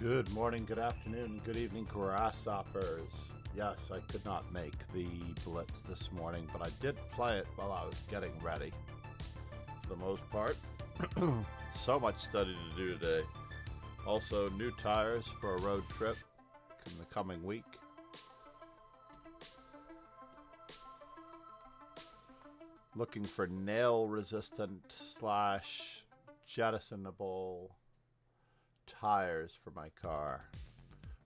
Good morning, good afternoon, good evening, grasshoppers. Yes, I could not make the Blitz this morning, but I did play it while I was getting ready. For the most part, so much study to do today. Also, new tires for a road trip in the coming week. Looking for nail-resistant / jettisonable tires for my car.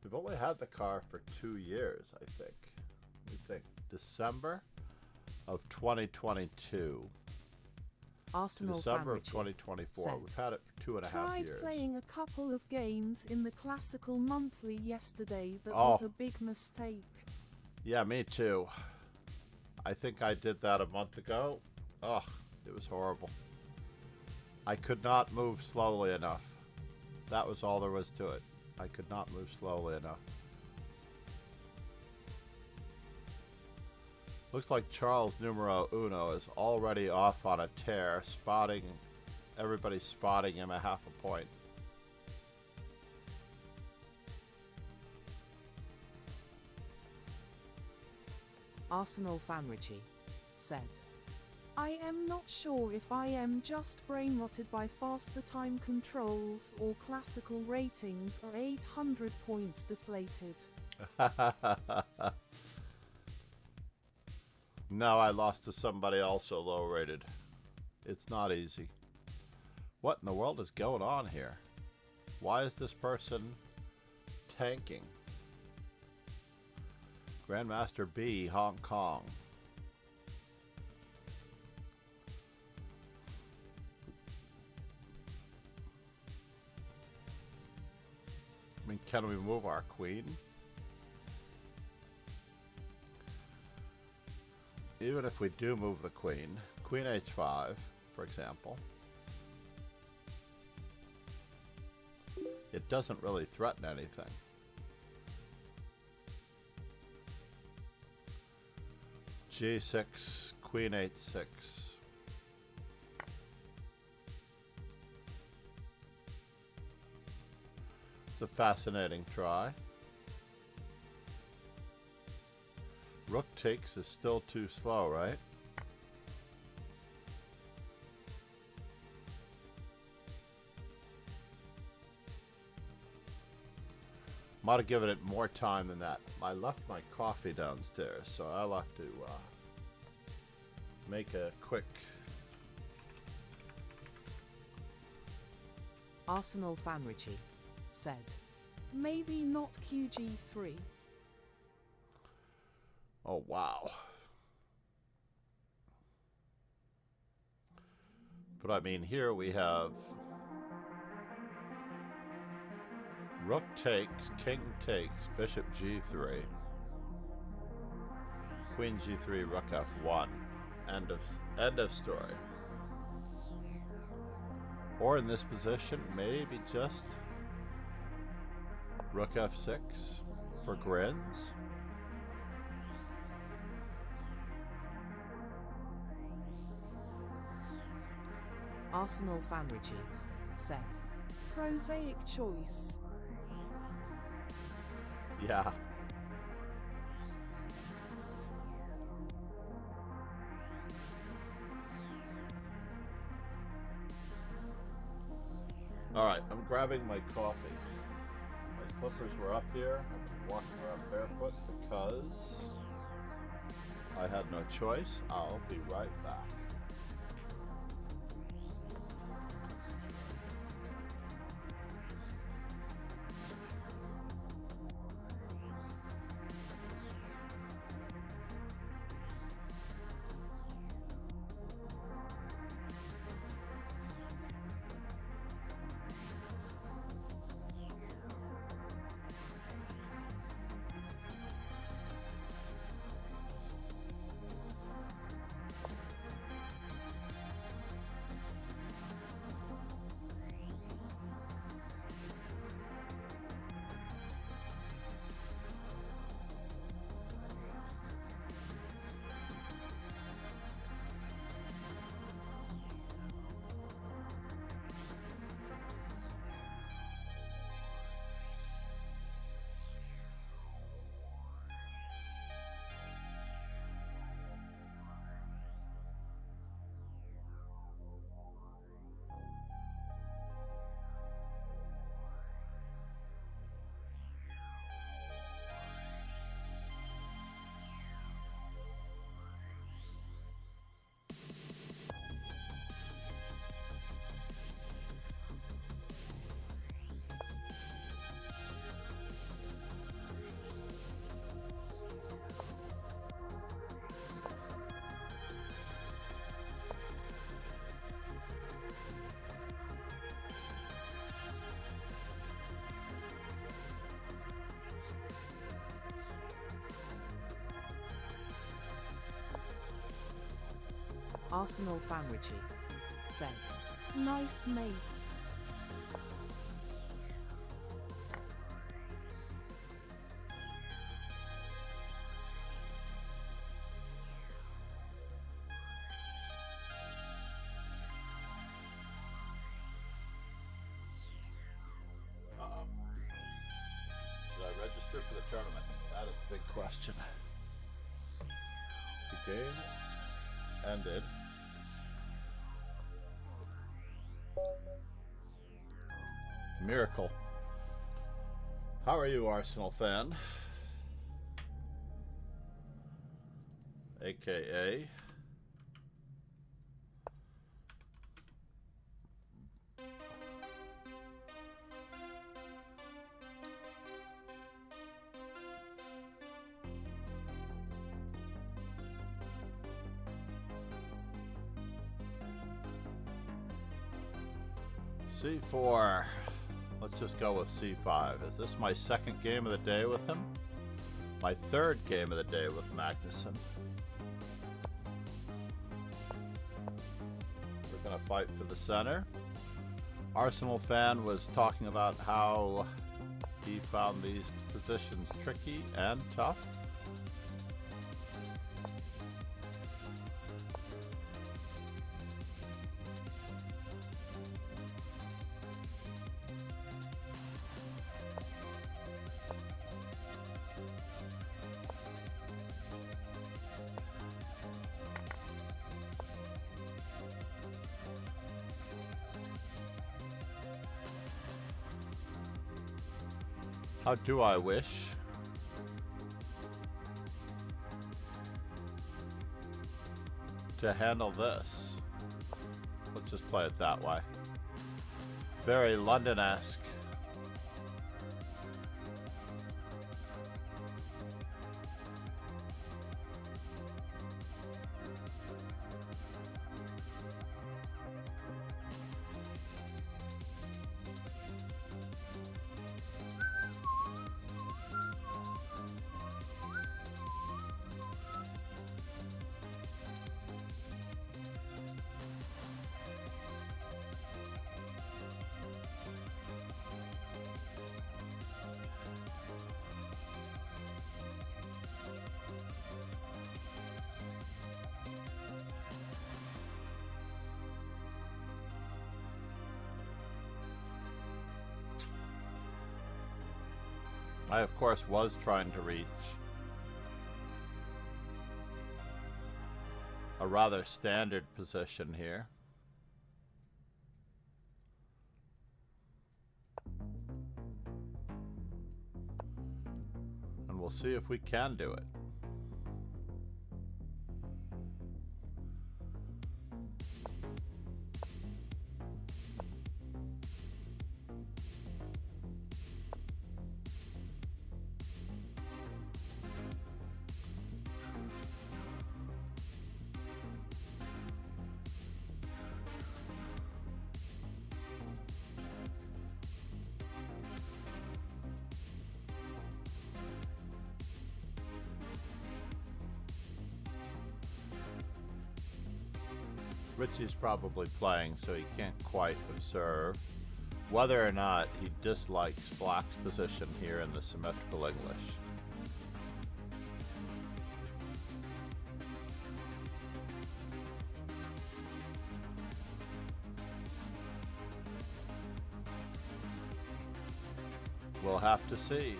We've only had the car for 2 years, I think. December of 2022. Arsenal December of 2024. said, We've had it for 2.5 years. Tried playing a couple of games in the classical monthly yesterday. That was a big mistake. Yeah, me too. I think I did that a month ago. Ugh, it was horrible. I could not move slowly enough. That was all there was to it. I could not move slowly enough. Looks like Charles numero uno is already off on a tear, everybody's spotting him a half a point. Arsenal fan Richie said, I am not sure if I am just brain-rotted by faster time controls or classical ratings are 800 points deflated. No, I lost to somebody also low-rated. It's not easy. What in the world is going on here? Why is this person tanking? Grandmaster B, Hong Kong. I mean, can we move our queen? Even if we do move the queen, queen h5, for example, it doesn't really threaten anything. G6, queen h6. It's a fascinating try. Rook takes is still too slow, right? Might have given it more time than that. I left my coffee downstairs, so I'll have to make a quick... Arsenal fan Richie said, maybe not QG3. Oh, wow. But I mean, here we have rook takes, king takes, bishop g3, queen g3, rook f1. End of story. Or in this position, maybe just rook f6 for grins. Arsenal fan Richie said, prosaic choice. Yeah. All right, I'm grabbing my coffee. My slippers were up here. I'm walking around barefoot because I had no choice. I'll be right back. Arsenal Fanrichi said, nice mate. Did I register for the tournament? That is the big question. The game ended. Miracle. How are you, Arsenal fan? AKA C4. Let's just go with C5. Is this my second game of the day with him? My third game of the day with Magnuson. We're gonna fight for the center. Arsenal fan was talking about how he found these positions tricky and tough. How do I wish? To handle this. Let's just play it that way. Very London-esque. I, of course, was trying to reach a rather standard position here. And we'll see if we can do it. Richie's probably playing, so he can't quite observe whether or not he dislikes Black's position here in the symmetrical English. We'll have to see.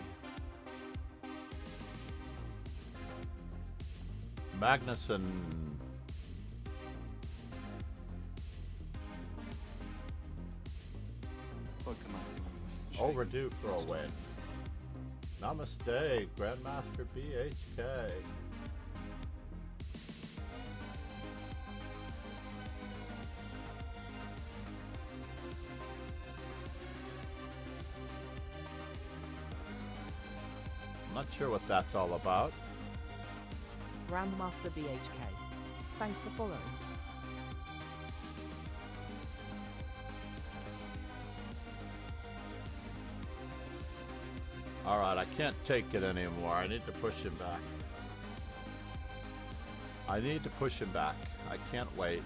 Magnuson overdue for a win. Namaste, GrandmasterBHK. I'm not sure what that's all about. GrandmasterBHK. Thanks for following. Alright, I can't take it anymore. I need to push him back. I need to push him back. I can't wait.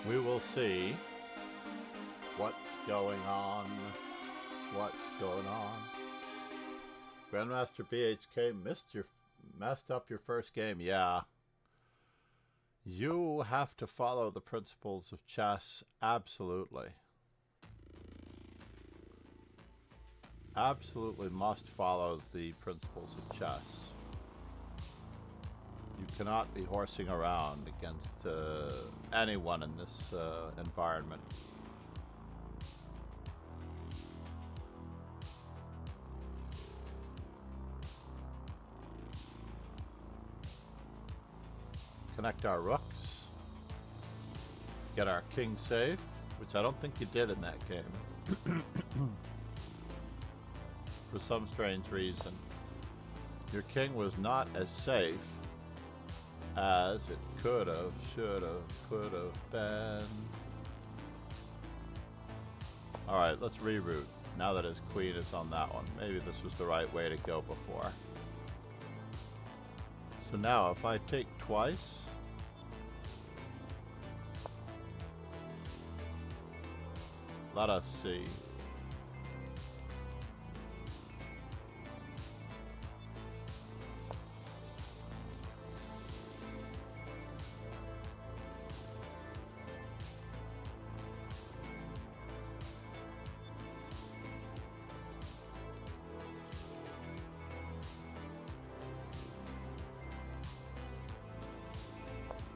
We will see what's going on. What's going on? GrandmasterBHK messed up your first game. Yeah. You have to follow the principles of chess. Absolutely. Absolutely must follow the principles of chess. You cannot be horsing around against anyone in this environment. Connect our rooks. Get our king safe, which I don't think you did in that game. For some strange reason. Your king was not as safe as it could have, should have, could have been. Alright, let's reroute. Now that his queen is on that one. Maybe this was the right way to go before. So now if I take twice, let us see.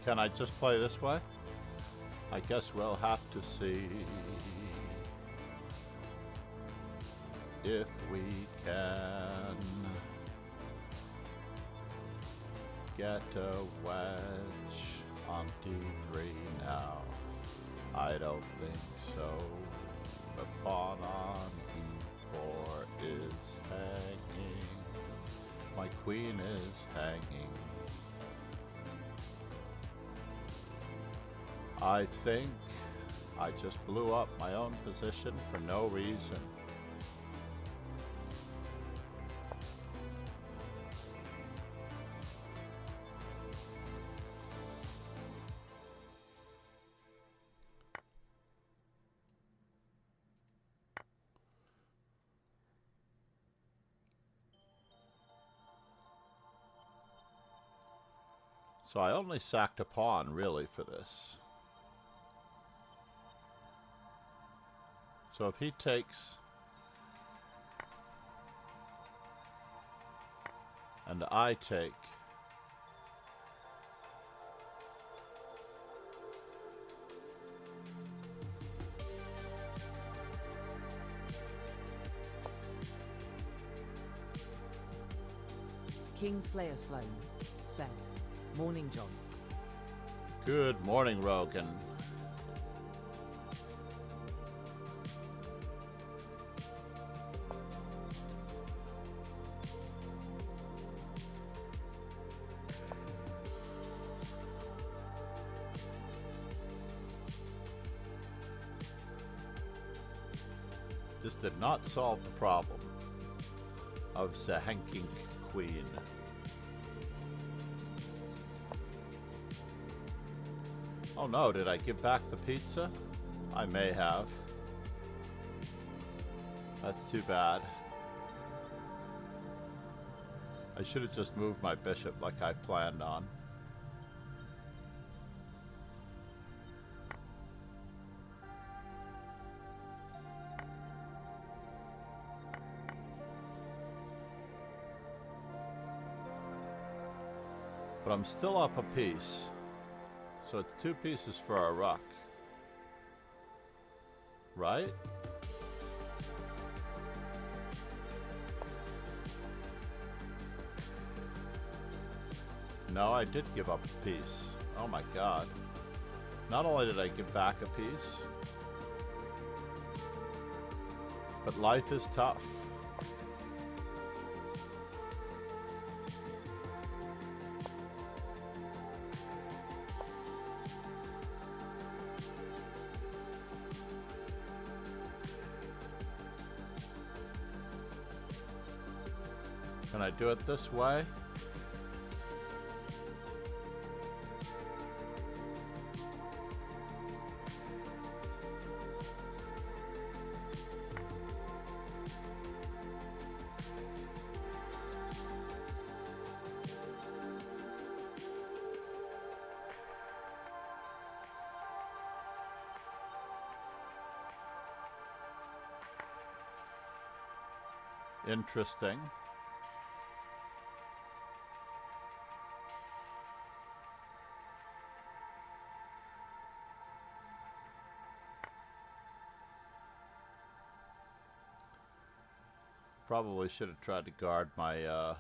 Can I just play this way? I guess we'll have to see if we can get a wedge on D3 now. I don't think so. The pawn on E4 is hanging. My queen is hanging. I think I just blew up my own position for no reason. So I only sacked a pawn, really, for this. So if he takes and I take, Kingslayer Sloan said, "Morning, John." Good morning, Rogan. This did not solve the problem of the hanking queen. Oh no, did I give back the pizza? I may have. That's too bad. I should have just moved my bishop like I planned on. But I'm still up a piece. So it's 2 pieces for our rook. Right? No, I did give up a piece. Oh my god. Not only did I give back a piece, but life is tough. Can I do it this way? Interesting. Probably should have tried to guard my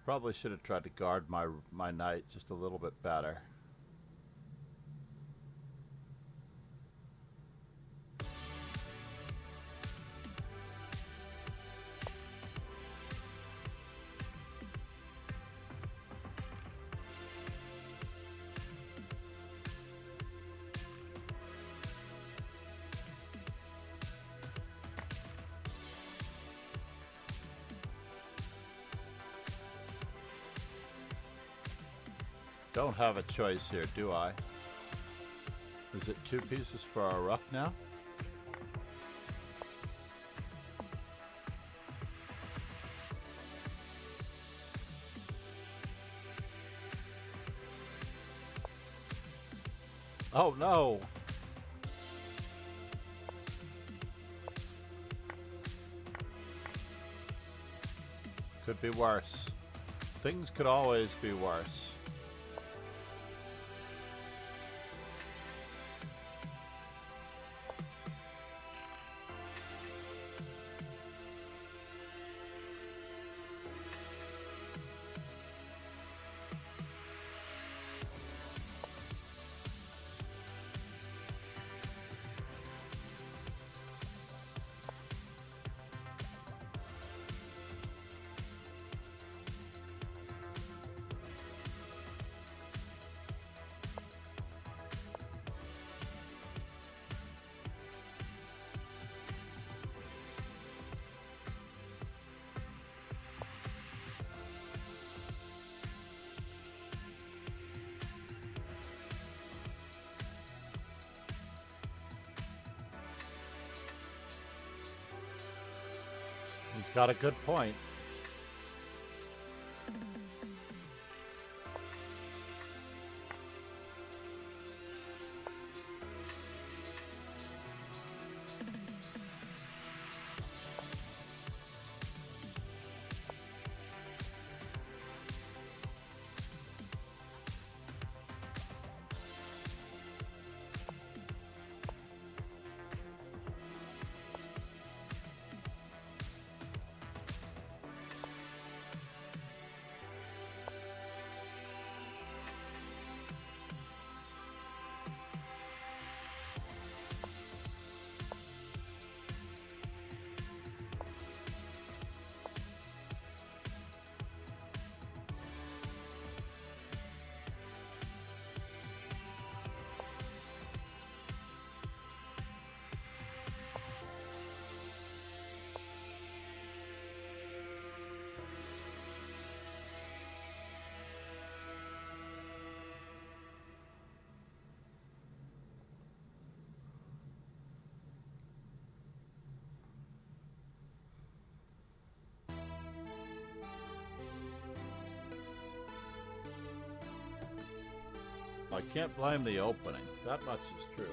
probably should have tried to guard my knight just a little bit better. Don't have a choice here, do I? Is it 2 pieces for our rook now? Oh no! Could be worse. Things could always be worse. He's got a good point. I can't blame the opening. That much is true.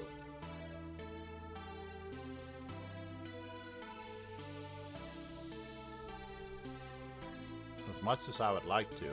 As much as I would like to.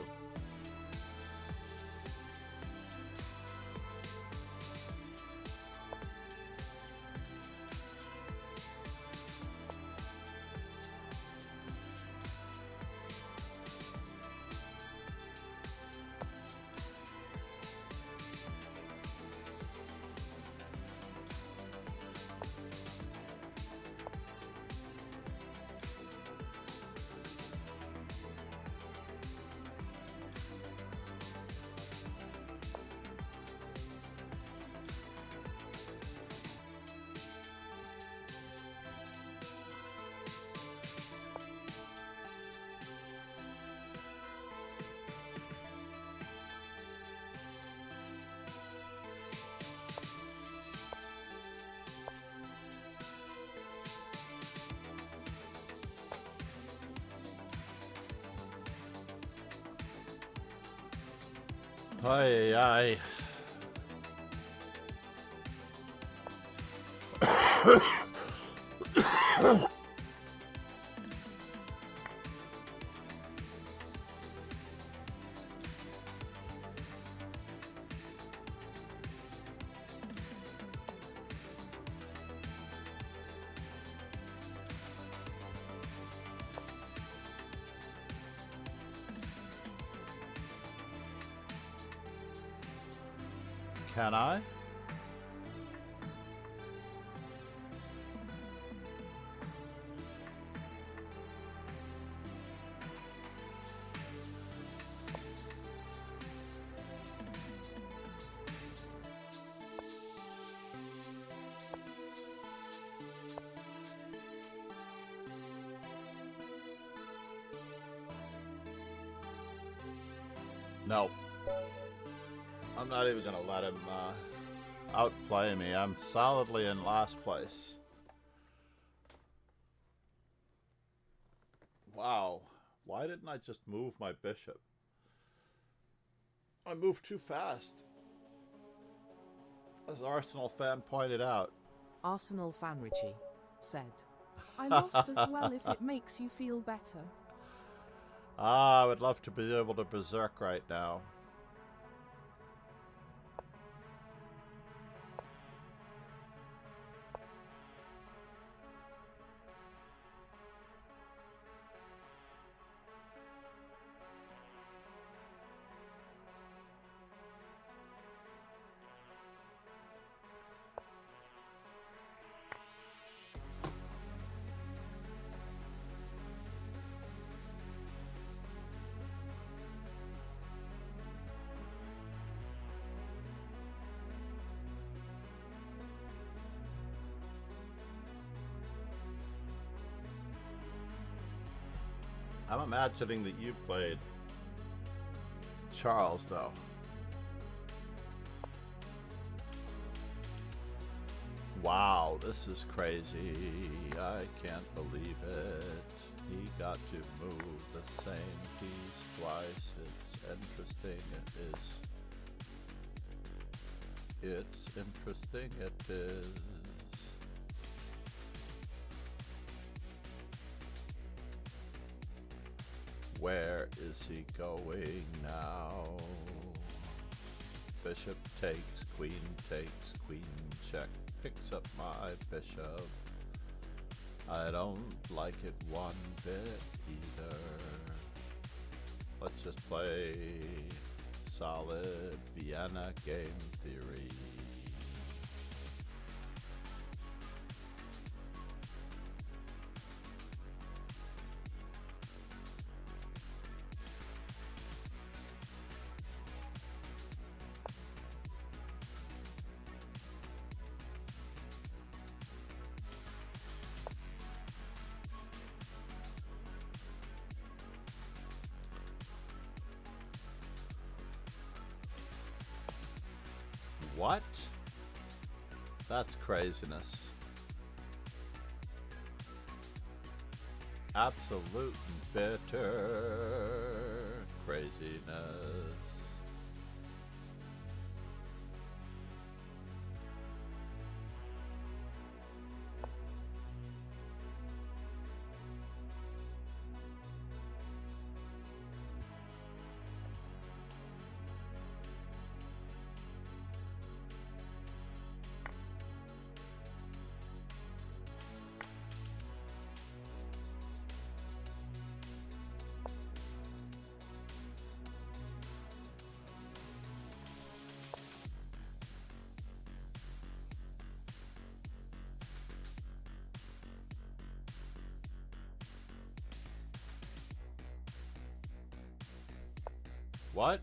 Ay, ay. Can I? No. I'm not even gonna let him outplay me. I'm solidly in last place. Wow. Why didn't I just move my bishop? I moved too fast. As Arsenal fan pointed out. Arsenal fan Richie said, I lost as well if it makes you feel better. Ah, I would love to be able to berserk right now. I'm imagining that you played Charles, though. Wow, this is crazy. I can't believe it. He got to move the same piece twice. It's interesting. It is. It's interesting. It is. Where is he going now? Bishop takes, queen, queen check. Picks up my bishop. I don't like it one bit either. Let's just play solid Vienna game theory. What? That's craziness. Absolute and bitter craziness. What?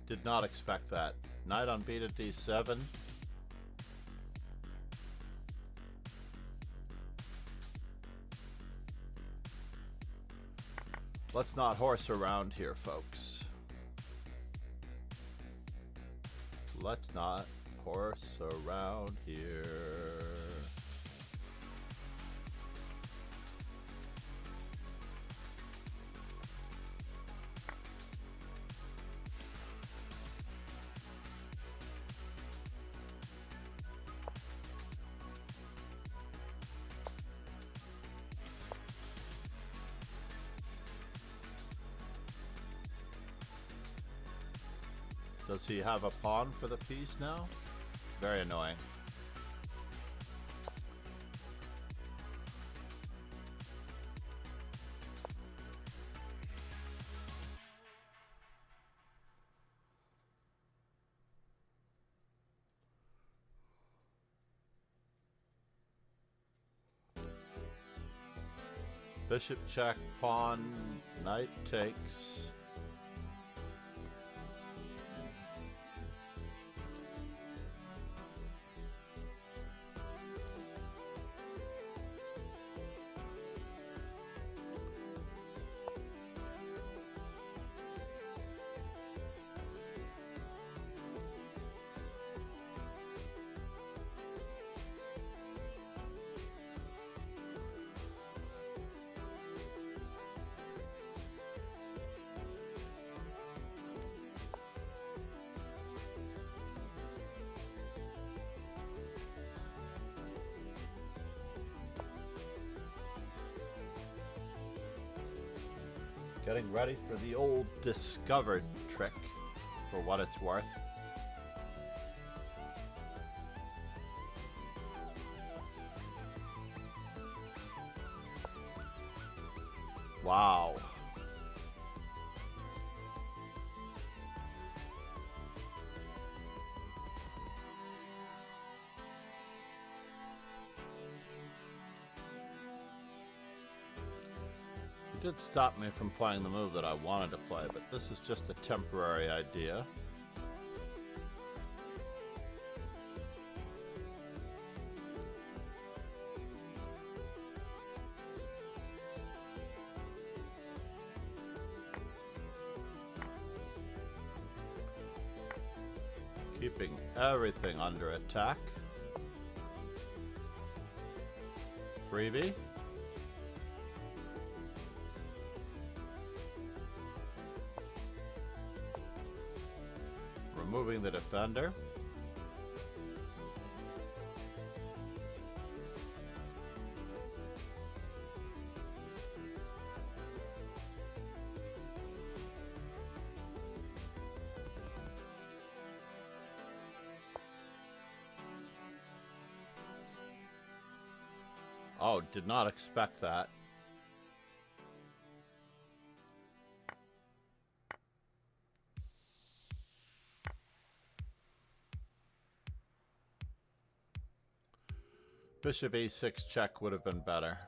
Did not expect that. Knight on b to d7. Let's not horse around here, folks. Let's not horse around here. Does he have a pawn for the piece now? Very annoying. Bishop check, pawn, knight takes. Getting ready for the old discovered trick, for what it's worth. Wow. It did stop me from playing the move that I wanted to play, but this is just a temporary idea. Keeping everything under attack. Freebie. Removing the defender. Oh, did not expect that. Bishop e6 check would have been better.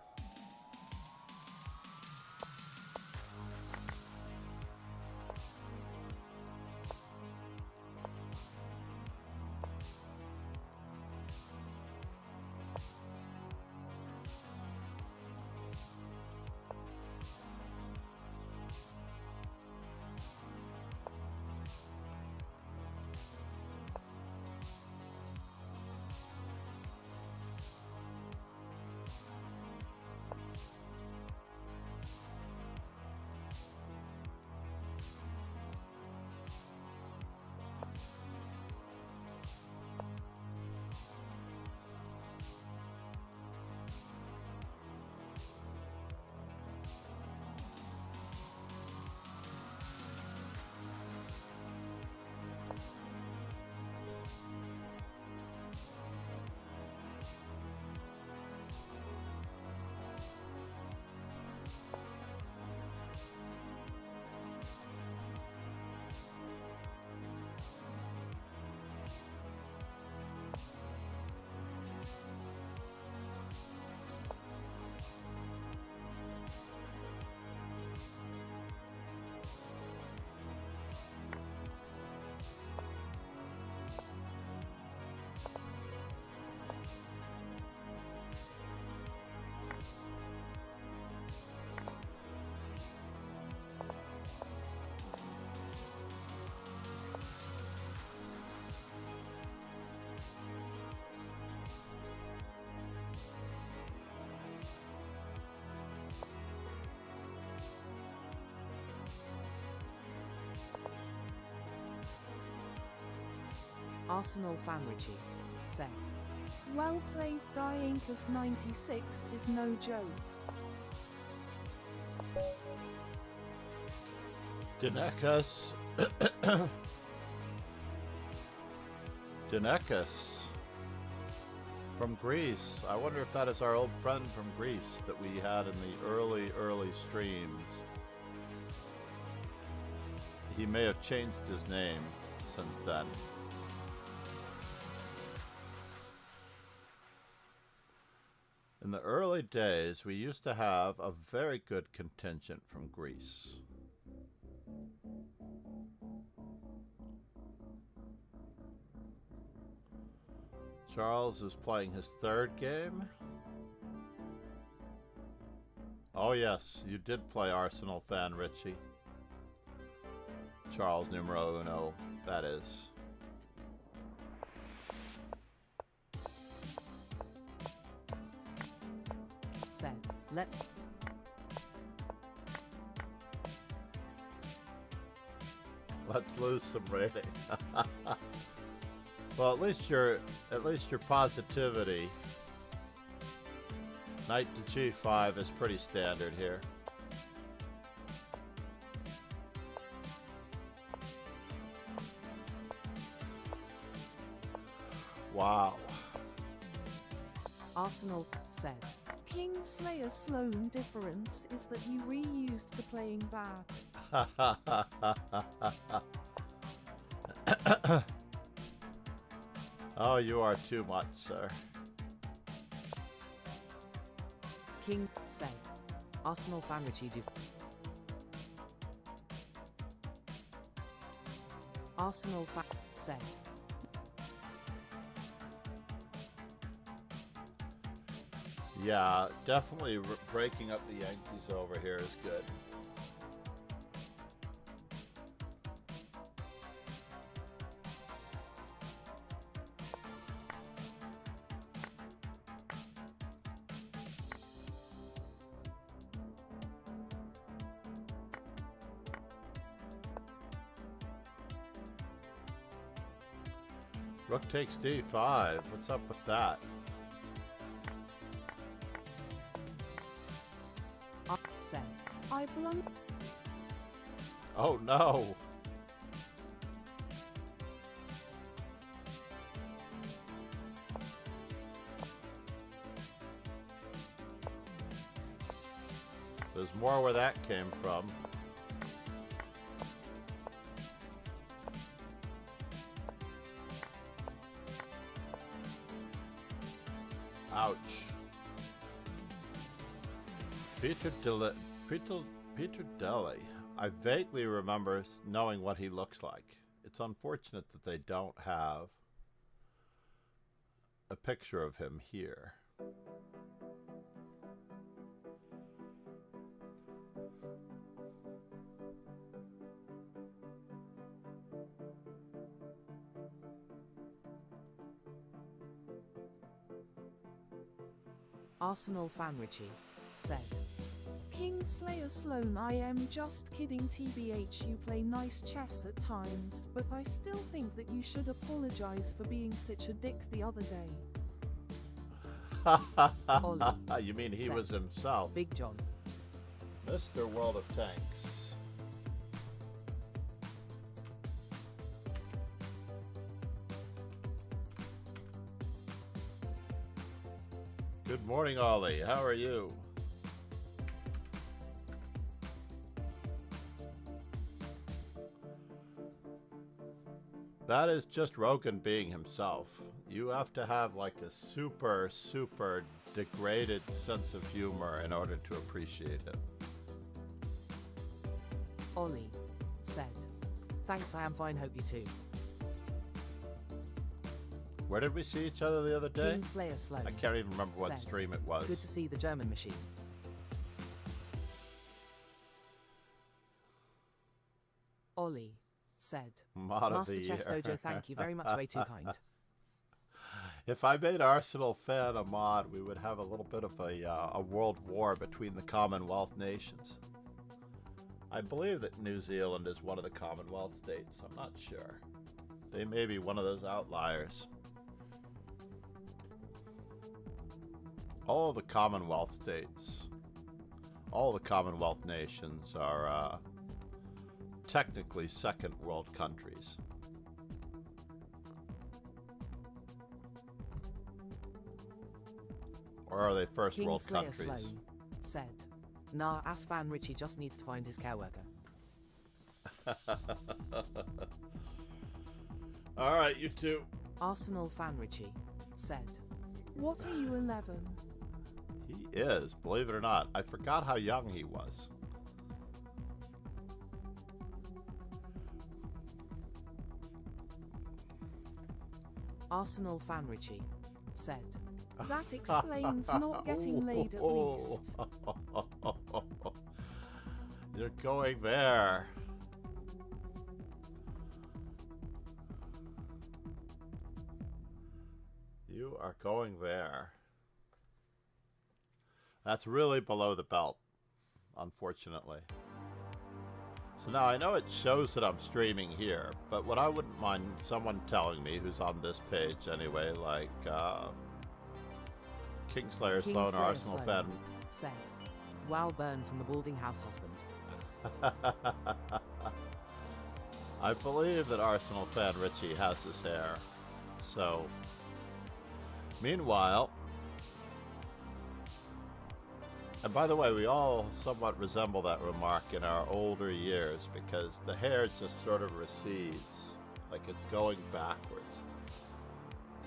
Arsenal Fanrichi said, "Well played, diinekisGR is no joke." Diinekis Diinekis from Greece. I wonder if that is our old friend from Greece that we had in the early streams. He may have changed his name since then. In the early days, we used to have a very good contingent from Greece. Charles is playing his third game. Oh yes, you did play Arsenal fan, Richie. Charles numero uno, that is. Said, let's lose some rating. Well, at least your positivity. Knight to G5 is pretty standard here. Wow. Arsenal said, Kingslayer Sloan difference is that you reused to playing bad. Oh, you are too much, sir. King said, Arsenal fan Richie do. Arsenal fan said. Yeah, definitely breaking up the Yankees over here is good. Rook takes D5. What's up with that? Said, I blundered. Oh no! There's more where that came from. Ouch. Péter Dely. I vaguely remember knowing what he looks like. It's unfortunate that they don't have a picture of him here. Arsenal fan Richie said, Kingslayer Sloan, I am just kidding TBH, you play nice chess at times, but I still think that you should apologize for being such a dick the other day. Ollie You mean he said, was himself? Big John. Mr. World of Tanks. Good morning, Ollie. How are you? That is just Rogan being himself. You have to have like a super degraded sense of humor in order to appreciate it. Ollie said, thanks, I am fine, hope you too. Where did we see each other the other day? Kingslayer Sloan. I can't even remember what said, stream it was. Good to see the German machine. Ollie said, Mod of Master the Chess year. Dojo, thank you very much, way too kind. If I made Arsenal fan a mod, we would have a little bit of a world war between the Commonwealth nations. I believe that New Zealand is one of the Commonwealth states. I'm not sure. They may be one of those outliers. All of the Commonwealth states, all the Commonwealth nations are technically second world countries. Or are they first King world Slayer countries? Sloan said, "Nah, Asfan Richie just needs to find his care worker." All right, you two. Arsenal fan Richie said, "What are you 11?" He is, believe it or not. I forgot how young he was. Arsenal fan Richie said, "That explains not getting laid at least." You're going there. You are going there. That's really below the belt, unfortunately. So now I know it shows that I'm streaming here, but what I wouldn't mind someone telling me, who's on this page anyway, like Kingslayer Sloan, Arsenal fan, said, "Wow, burn from the balding house husband." I believe that Arsenal fan Richie has his hair. So, meanwhile, and by the way, we all somewhat resemble that remark in our older years because the hair just sort of recedes, like it's going backwards.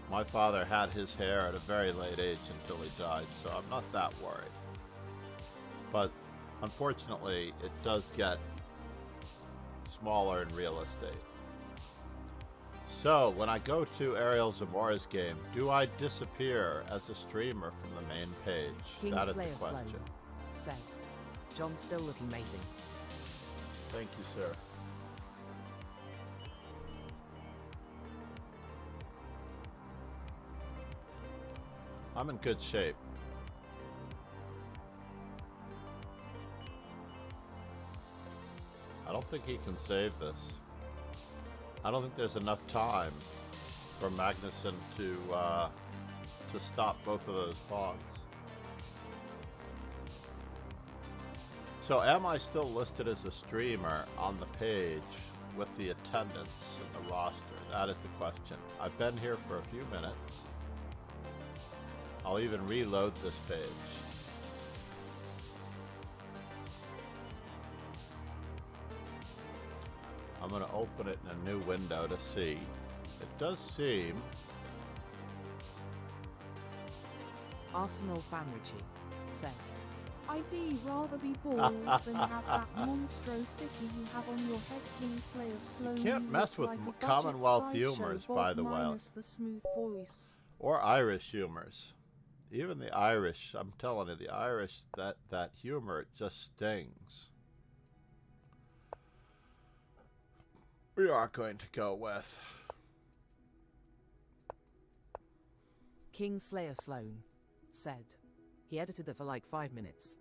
My father had his hair at a very late age until he died, so I'm not that worried. But unfortunately, it does get smaller in real estate. So, when I go to Ariel Zamora's game, do I disappear as a streamer from the main page? That is the Kingslayer question. Sloan said, "John's still looking amazing." Thank you, sir. I'm in good shape. I don't think he can save this. I don't think there's enough time for Magnuson to stop both of those pawns. So am I still listed as a streamer on the page with the attendance and the roster? That is the question. I've been here for a few minutes. I'll even reload this page. I'm going to open it in a new window to see. It does seem... Arsenal fan Richie said, "I'd rather be bald than have that monstrosity you have on your head, Kingslayer Sloan. You can't mess with like a Commonwealth budget humors, sideshow by Bob the way. minus the smooth voice." Or Irish humors. Even the Irish, I'm telling you, the Irish, that humor, it just stings. We are going to go with... Kingslayer Sloan said, "He edited it for like 5 minutes."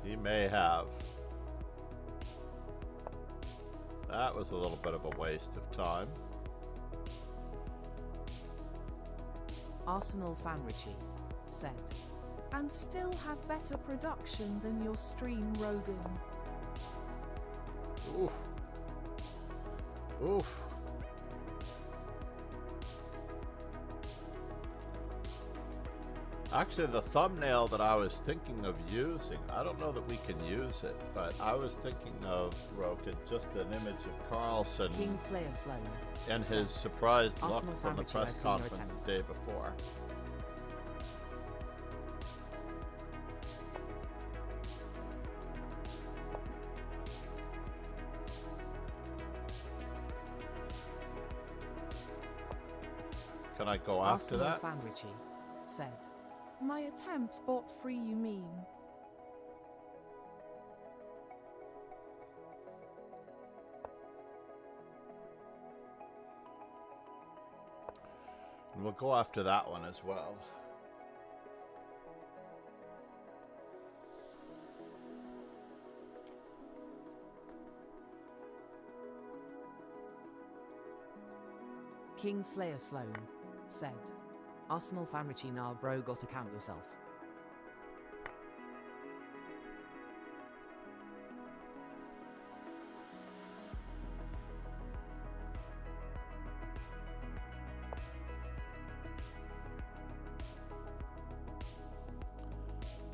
He may have. That was a little bit of a waste of time. Arsenal fan Richie said, "And still have better production than your stream, Rogan." Oof. Oof. Actually, the thumbnail that I was thinking of using, I don't know that we can use it, but I was thinking of, Roken, just an image of Carlson Kingslayer Sloan and said, his surprised look "Arsenal from the fan Richie, I've press seen your conference attendance." the day before. Can I go after Arsenal that? fan Richie said, "My attempt bot free, you mean?" And we'll go after that one as well. Kingslayer Sloan said, "Arsenal fan Richie, nah bro, gotta count yourself."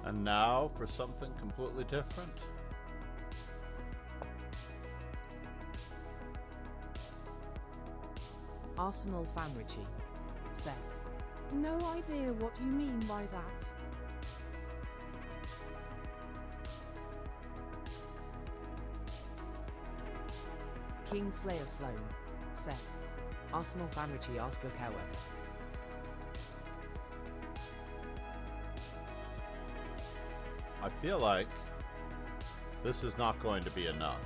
And now for something completely different. Arsenal Fanrichi said, "No idea what you mean by that." Kingslayer Sloan said, "Arsenal Fanrichi, ask your care worker." I feel like this is not going to be enough.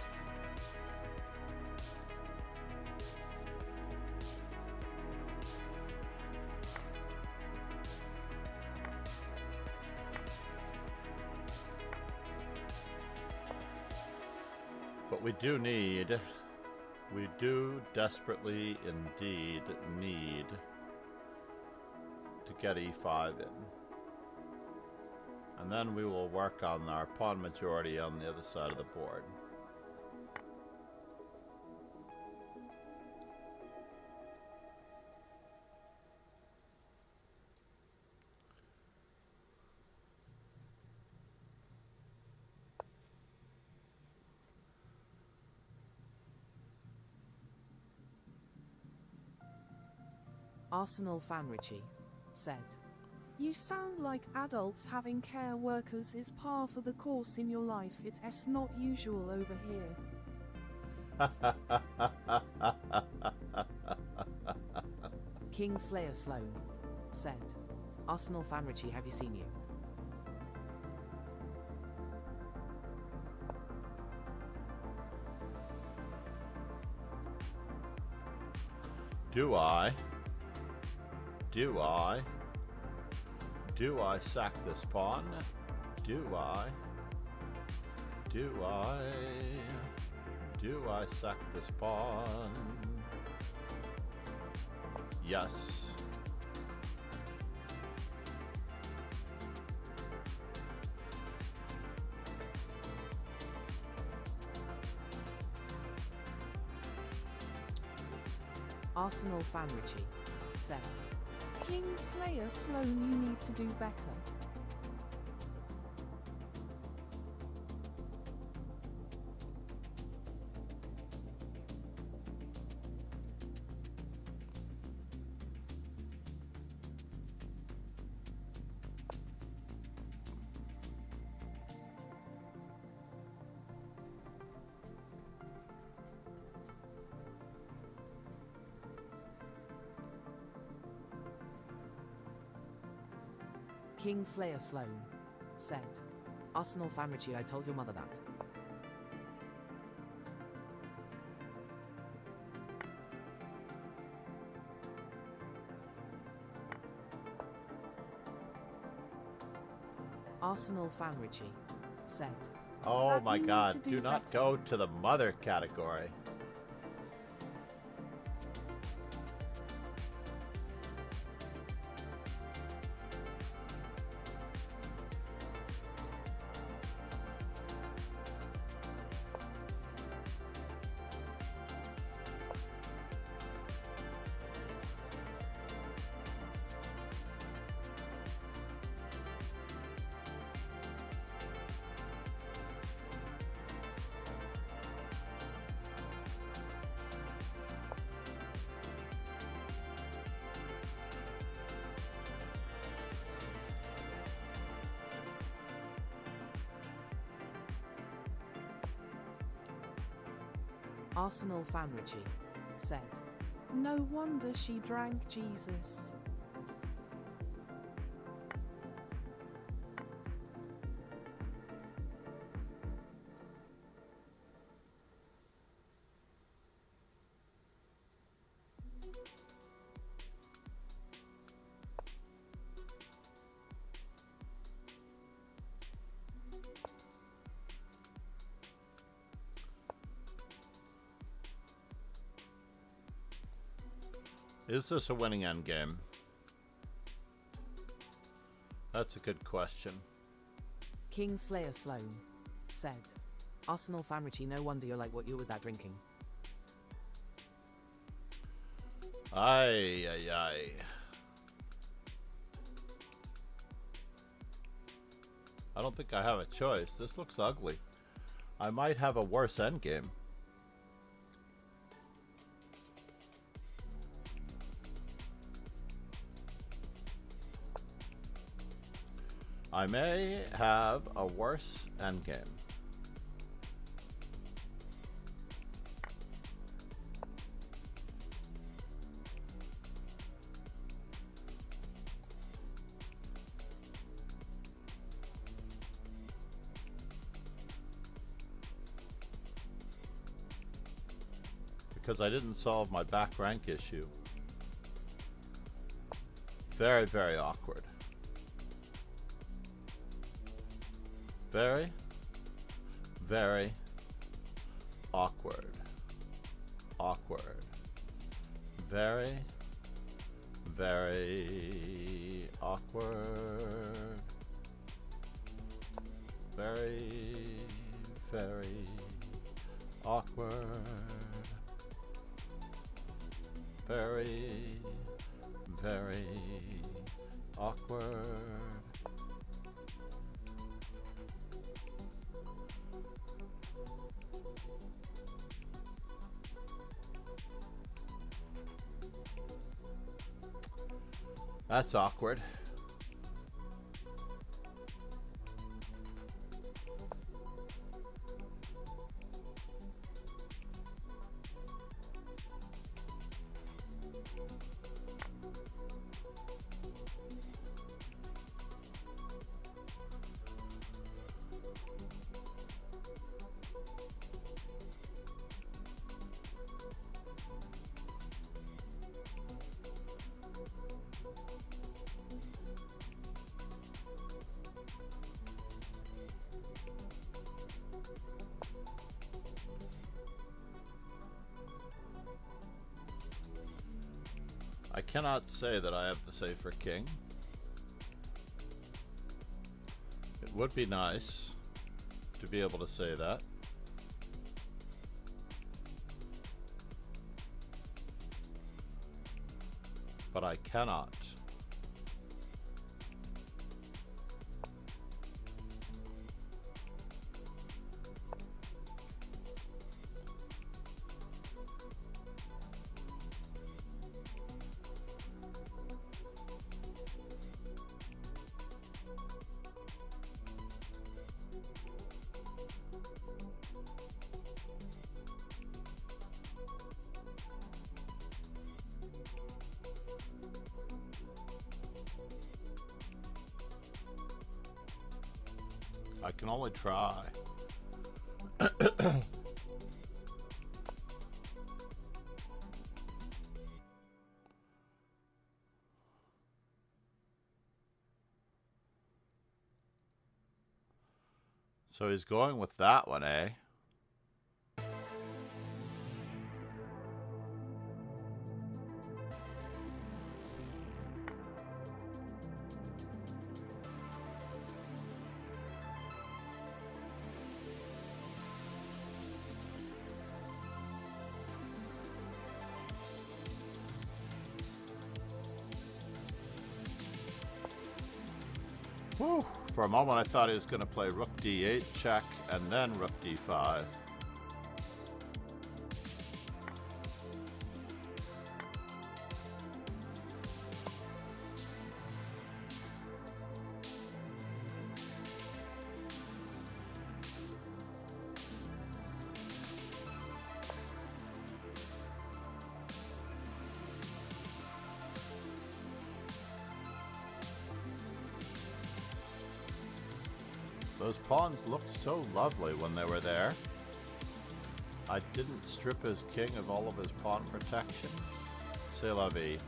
But we do desperately indeed need to get e5 in. And then we will work on our pawn majority on the other side of the board. Arsenal Fanrichi said, "You sound like adults having care workers is par for the course in your life. It's not usual over here." Kingslayer Sloan said, "Arsenal Fanrichi, have you seen you?" Do I sack this pawn? Do I sack this pawn? Yes. Arsenal Fanrichi said, "Kingslayer Sloan, you need to do better." Kingslayer Sloan said, "Arsenal Fanrichi, I told your mother that." Arsenal Fanrichi said, Oh "That my you need god, to do not better." go to the mother category. Arsenal Fanrichi said, "No wonder she drank Jesus." Is this a winning endgame? That's a good question. Kingslayer Sloan said, "Arsenal Fanrichi, no wonder you're like what you were with that drinking." Ay, ay, ay. I don't think I have a choice. This looks ugly. I might have a worse endgame. I may have a worse endgame. Because I didn't solve my back rank issue. Very, very awkward. Very, very awkward. Awkward. Very, very awkward. Very, very awkward. Very, very awkward. That's awkward. I cannot say that I have the safer king. It would be nice to be able to say that. But I cannot. I can only try. So he's going with that one, eh? Whew. For a moment I thought he was going to play rook d8 check and then rook d5. Those pawns looked so lovely when they were there. I didn't strip his king of all of his pawn protection. C'est la vie.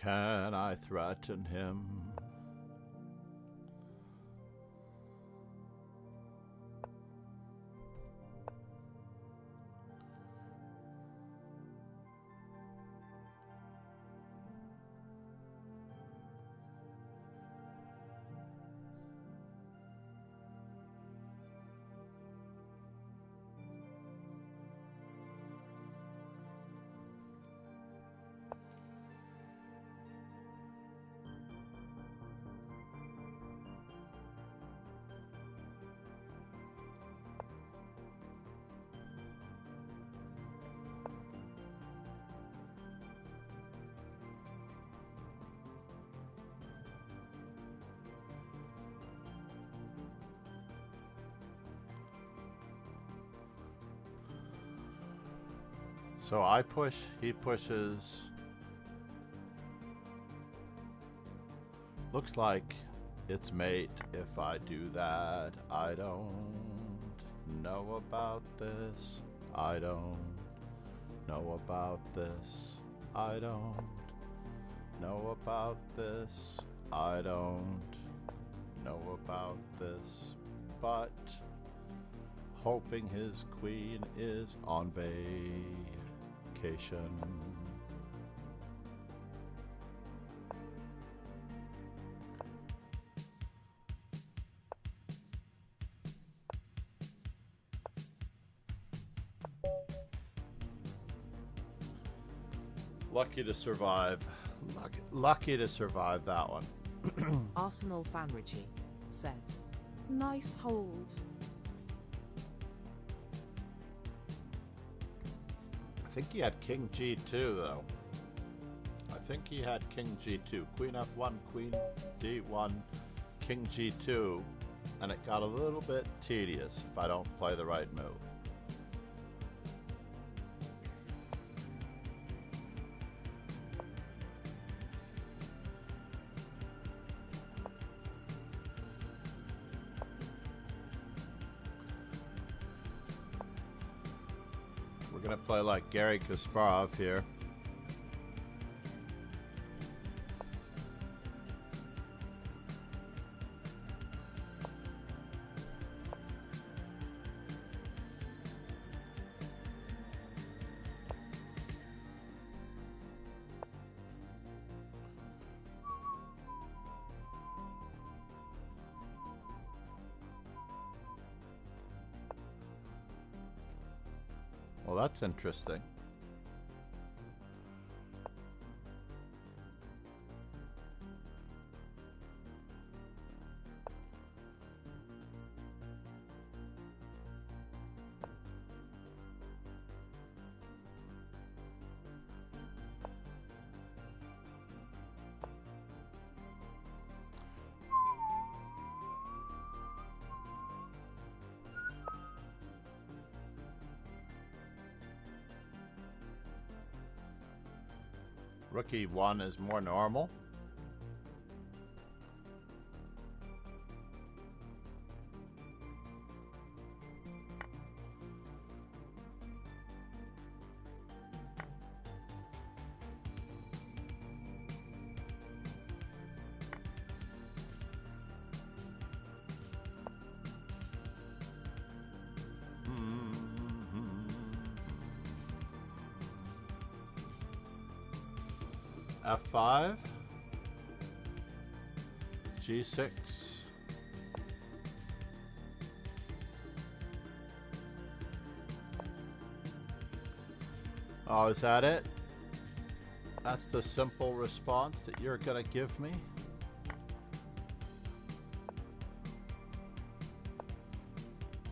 Can I threaten him? So I push, he pushes. Looks like it's mate if I do that. I don't know about this. I don't know about this. I don't know about this. I don't know about this. But hoping his queen is on vacation. Lucky to survive. Lucky to survive that one. Arsenal fan Richie said, "Nice hold." I think he had King G2 though. I think he had King G2. Queen F1, Queen D1, King G2, and it got a little bit tedious if I don't play the right move. We're gonna play like Garry Kasparov here. Well, that's interesting. Rookie 1 is more normal. F5, G6, oh, is that it? That's the simple response that you're gonna give me?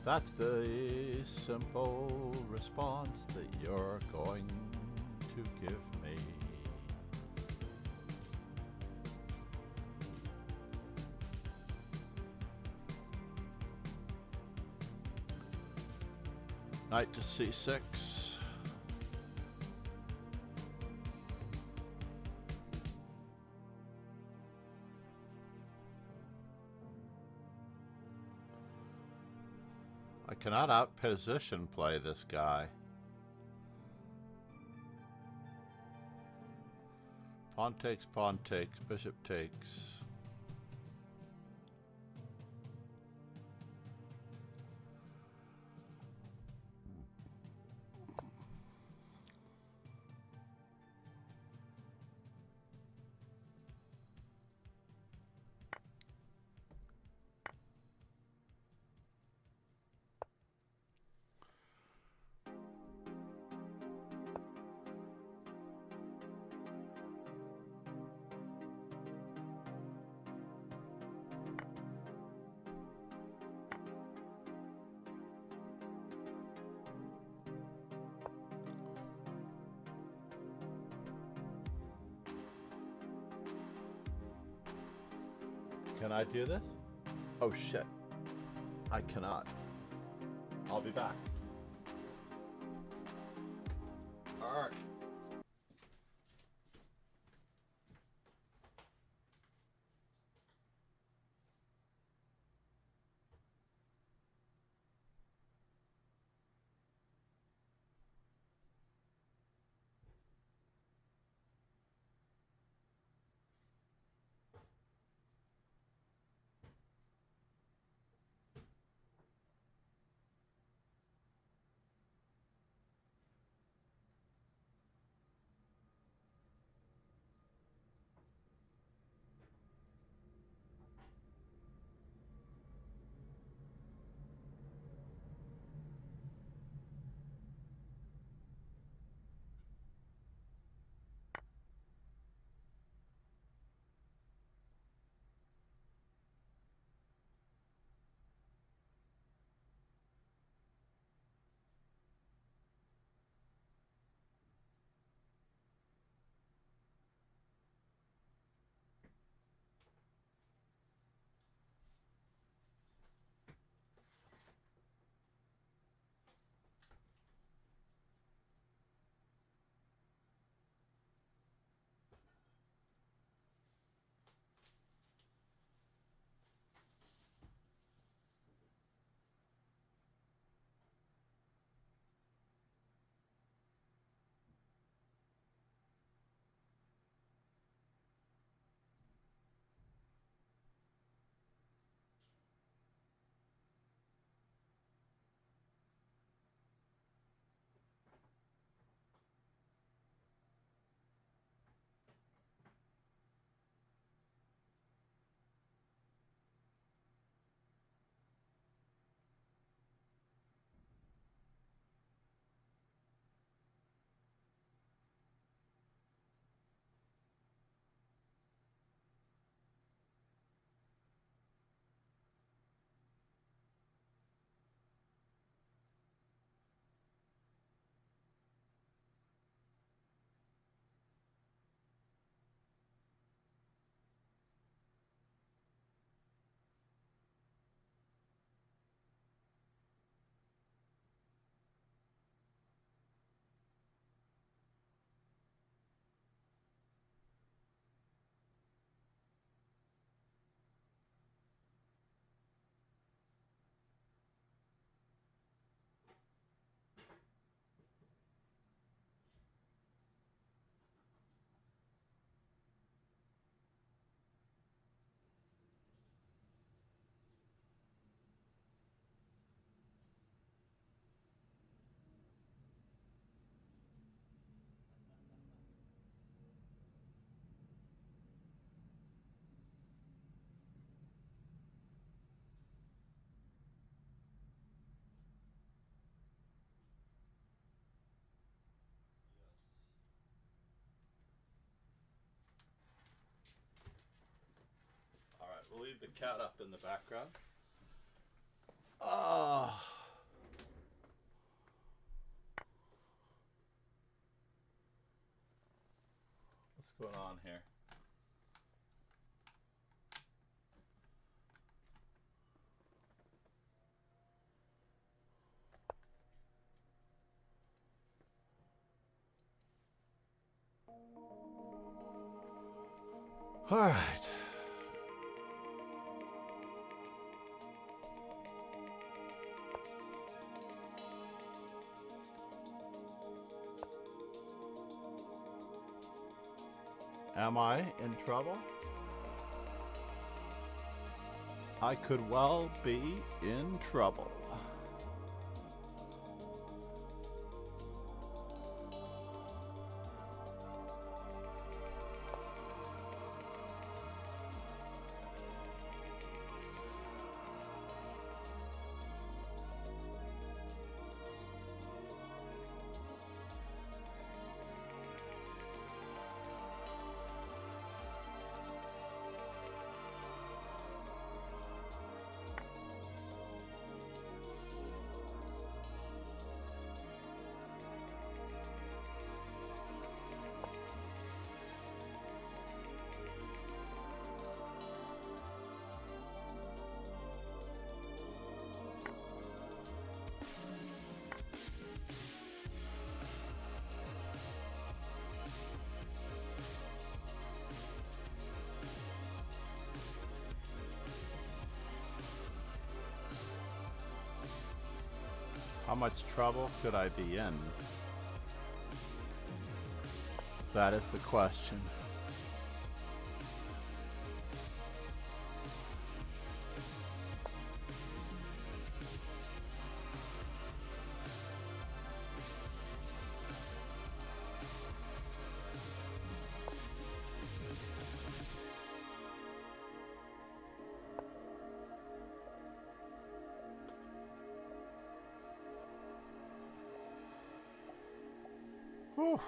That's the simple response that you're going to give me. Knight to C6. I cannot outposition play this guy. pawn takes, bishop takes. Can I do this? Oh shit. I cannot. I'll be back. Alright. We'll leave the cat up in the background. Oh. What's going on here? All right. Am I in trouble? I could well be in trouble. How much trouble could I be in? That is the question. Whew.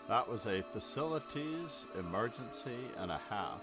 That was a facilities emergency and a half.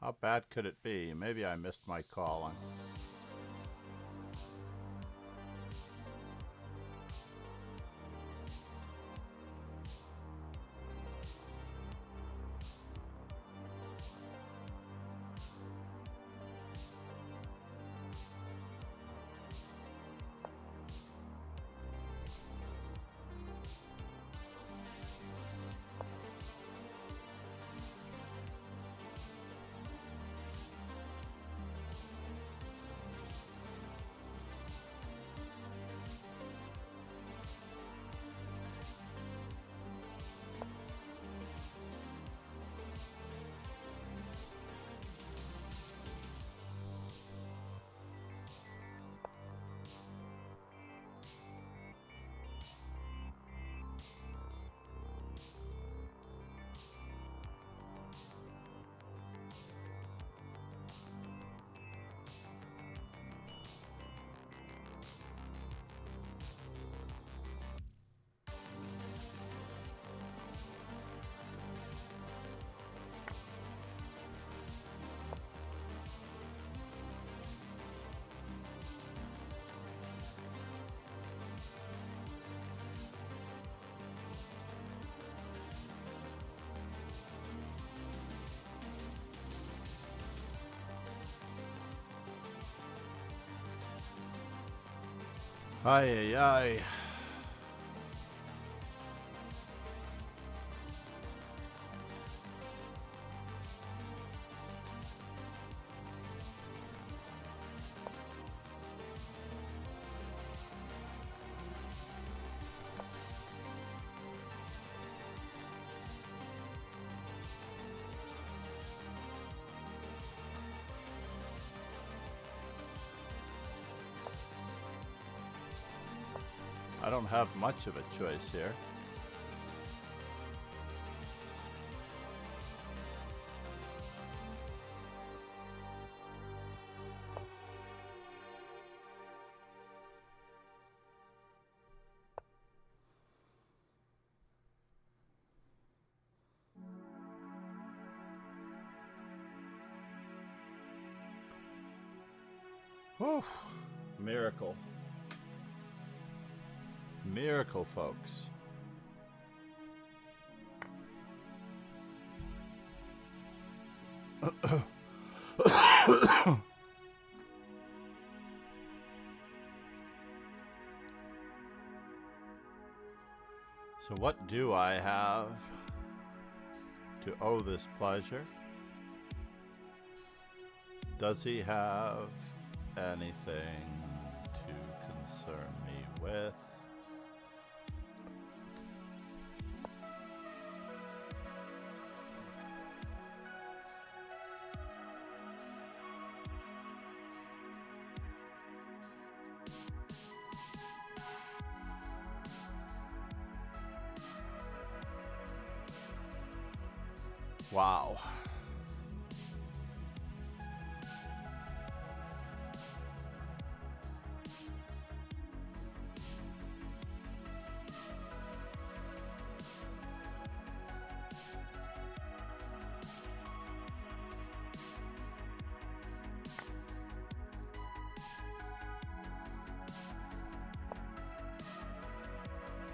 How bad could it be? Maybe I missed my calling. Ay, ay, ay. I don't have much of a choice here. Whew. Miracle. Miracle, folks. So what do I have to owe this pleasure? Does he have anything to concern me with? Wow.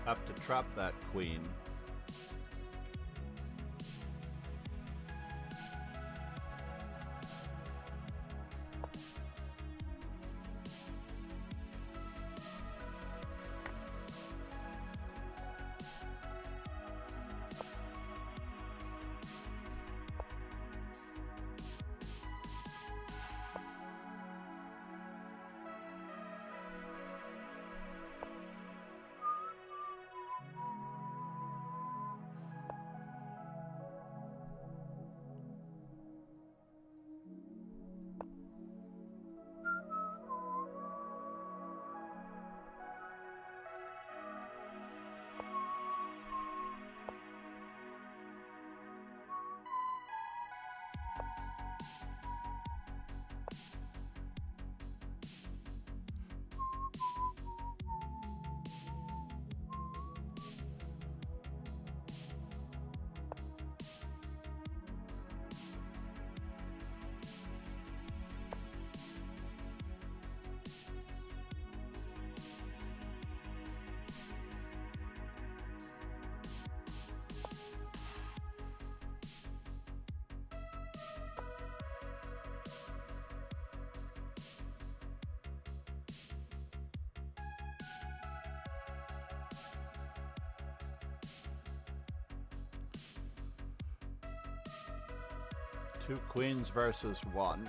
Have to trap that queen. Two queens versus one.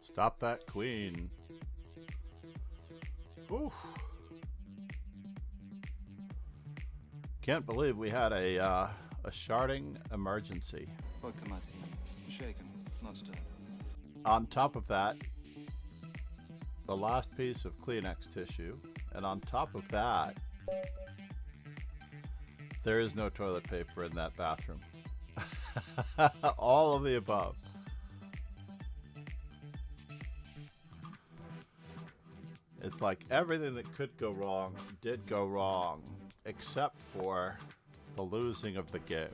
Stop that queen. Oof. Can't believe we had a sharding emergency. Shaken, not stirred. On top of that, the last piece of Kleenex tissue, and on top of that, there is no toilet paper in that bathroom. All of the above. It's like everything that could go wrong did go wrong, except for the losing of the game.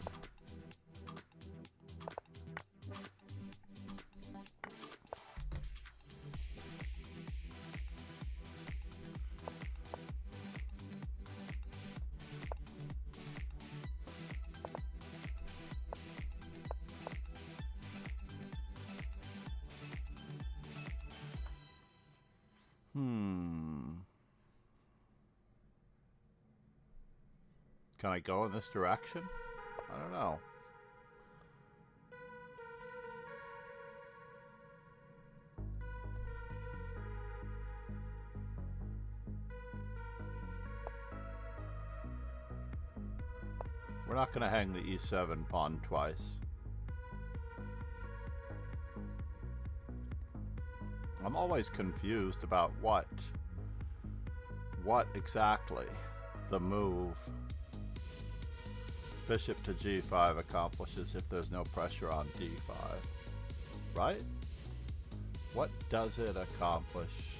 Can I go in this direction? I don't know. We're not going to hang the e7 pawn twice. I'm always confused about what exactly the move bishop to g5 accomplishes if there's no pressure on d5, right? What does it accomplish?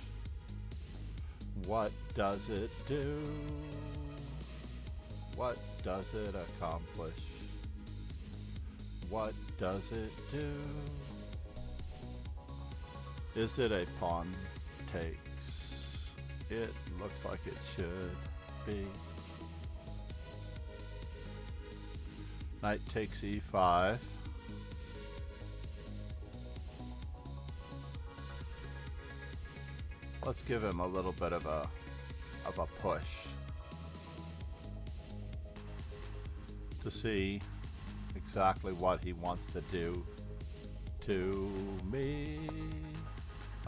What does it do? What does it accomplish? What does it do? Is it a pawn takes? It looks like it should be. Knight takes e5. Let's give him a little bit of a push to see exactly what he wants to do to me.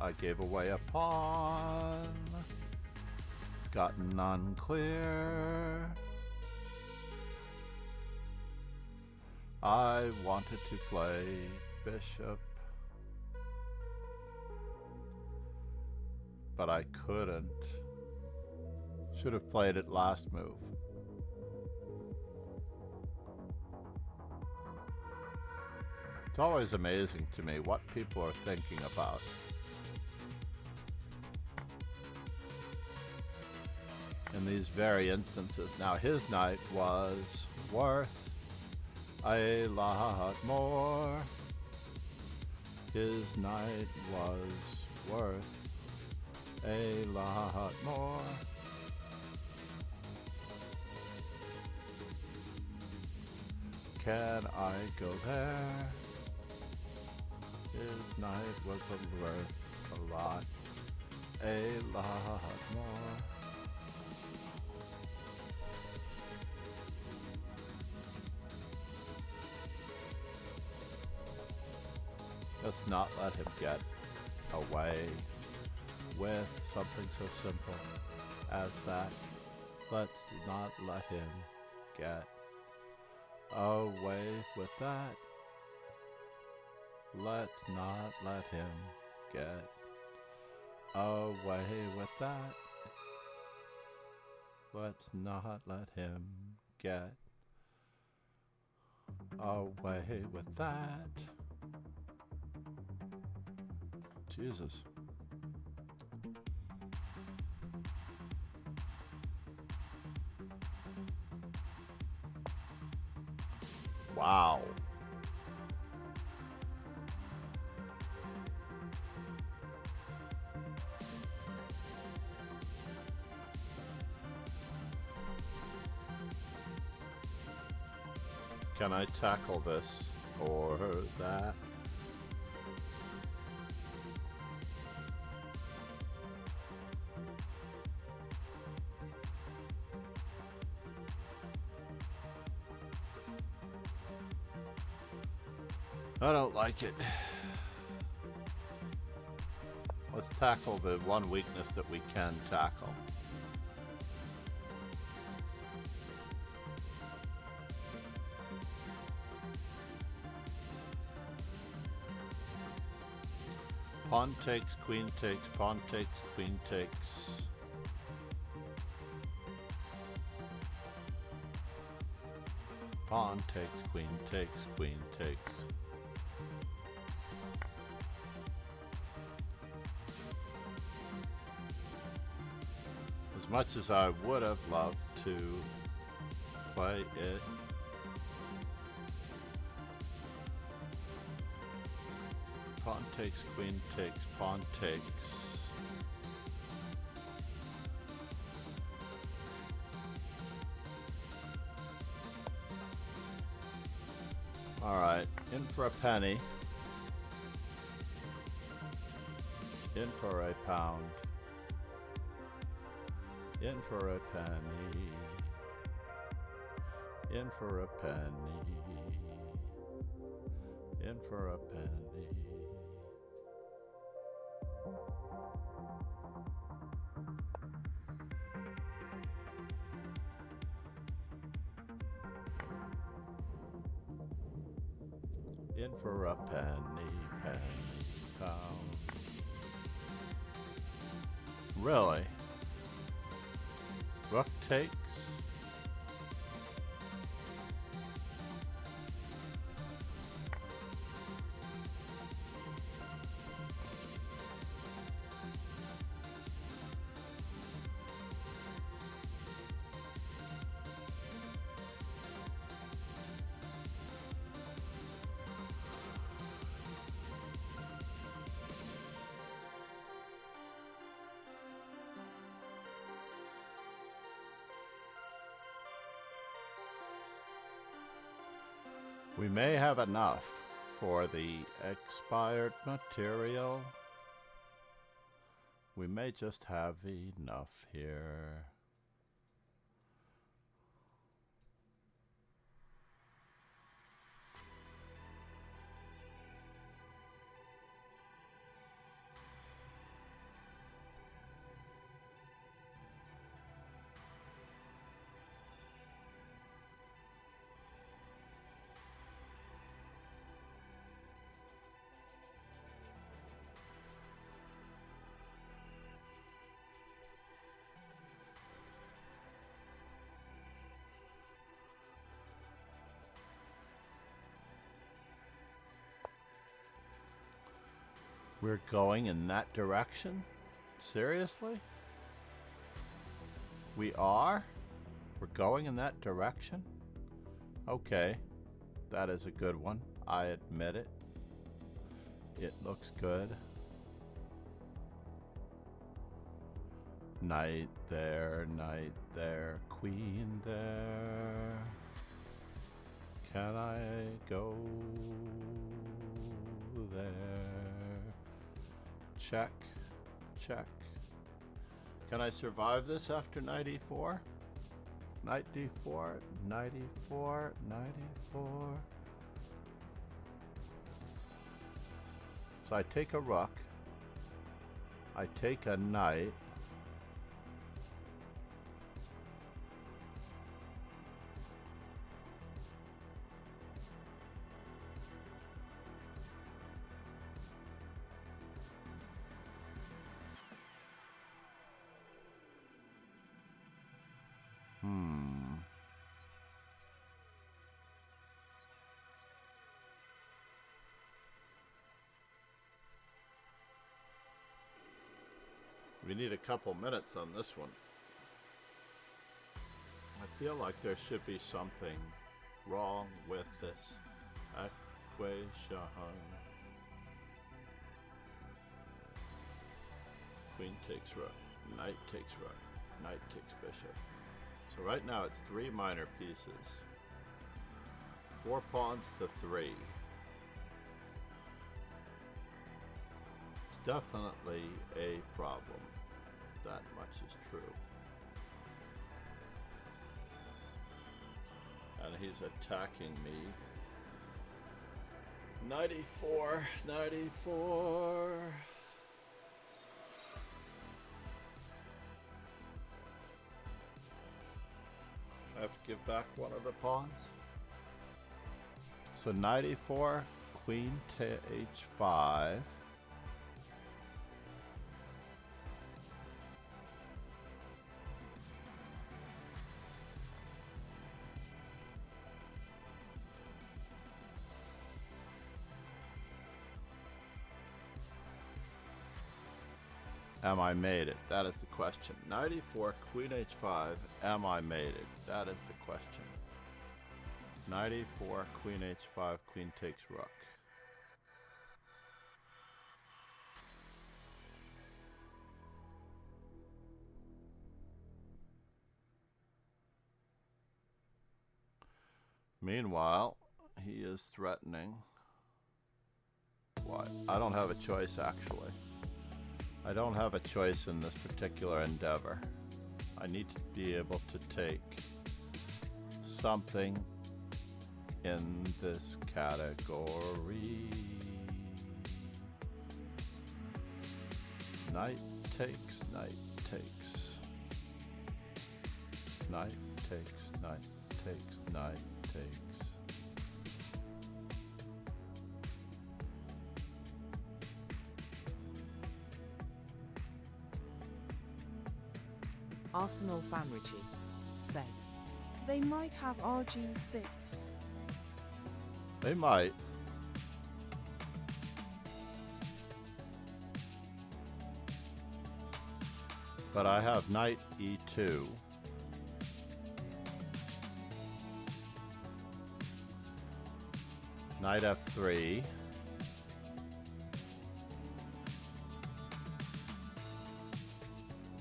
I gave away a pawn. Gotten unclear. I wanted to play bishop, but I couldn't. Should have played it last move. It's always amazing to me what people are thinking about. In these very instances. Now his knight was worth a lot more. His knight was worth a lot more. Can I go there? His knight was worth a lot more. Let's not let him get away with something so simple as that. Let's not let him get away with that. Let's not let him get away with that. Let's not let him get away with that. Jesus. Wow. Can I tackle this or that? I don't like it. Let's tackle the one weakness that we can tackle. Pawn takes, queen takes, pawn takes, queen takes. Pawn takes, queen takes, queen takes. As much as I would have loved to play it, pawn takes, queen takes, pawn takes. Alright, in for a penny. In for a pound. In for a penny. In for a penny. In for a penny. In for a penny, penny pound. Really? Rook takes? We may have enough for the expired material. We may just have enough here. We're going in that direction? Seriously? We are? We're going in that direction? Okay. That is a good one. I admit it. It looks good. Knight there, queen there. Can I go there? Check, check. Can I survive this after knight e4? Knight d4, knight e4, knight e4. So I take a rook. I take a knight. We need a couple minutes on this one. I feel like there should be something wrong with this equation. Queen takes rook, knight takes rook, knight takes bishop. So right now it's 3 minor pieces. 4 pawns to 3. It's definitely a problem. That much is true. And he's attacking me. 94, 94. I have to give back one of the pawns. So 94, queen to h5. Am I mated? That is the question. 94, queen h5, am I mated? That is the question. 94, queen h5, queen takes rook. Meanwhile, he is threatening. What? I don't have a choice, actually. I don't have a choice in this particular endeavor. I need to be able to take something in this category. Knight takes, knight takes. Knight takes, knight takes, knight takes. Arsenal Famrici said, they might have RG6. They might. But I have knight e2. Knight f3.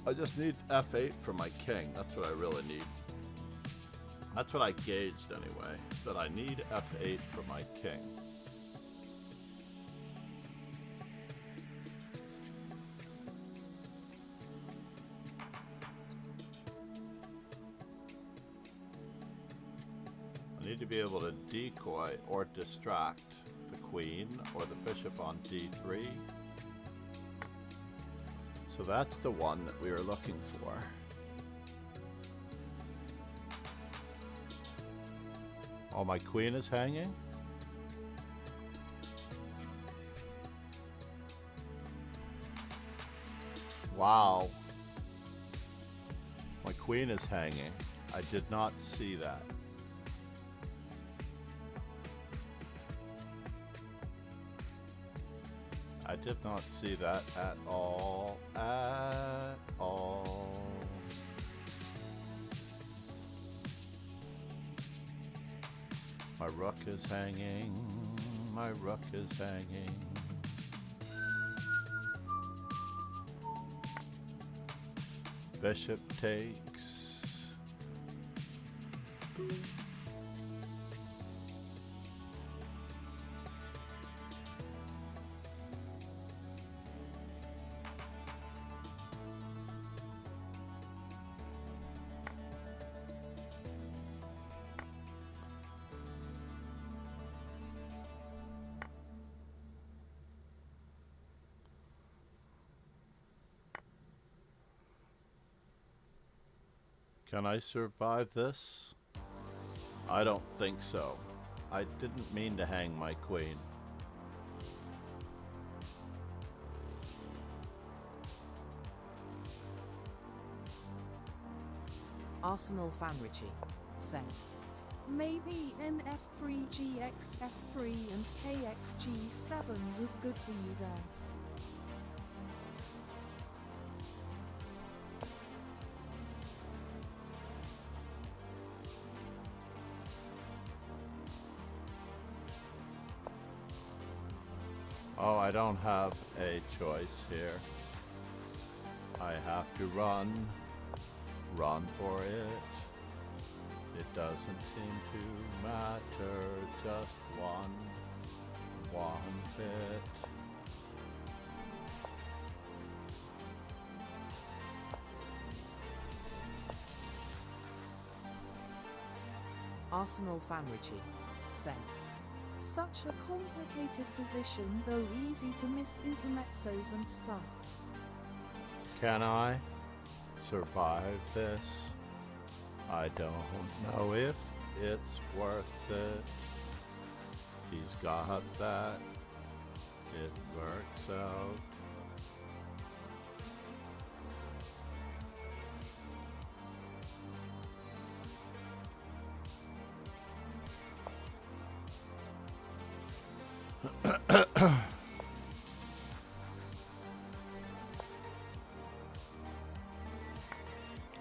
I just need f8 for my king. That's what I really need. That's what I gauged anyway. That I need f8 for my king. I need to be able to decoy or distract the queen or the bishop on d3. So that's the one that we were looking for. Oh, my queen is hanging? Wow. My queen is hanging. I did not see that. I did not see that at all. At all. My rook is hanging. My rook is hanging. Bishop takes. Can I survive this? I don't think so. I didn't mean to hang my queen. Arsenal Famrici said, maybe NF3 GX F3 and KX G7 was good for you there. Oh, I don't have a choice here. I have to run. Run for it. It doesn't seem to matter. Just one bit. Arsenal Famrici said, such a complicated position, though easy to miss intermezzos and stuff. Can I survive this? I don't know if it's worth it. He's got that. It works out.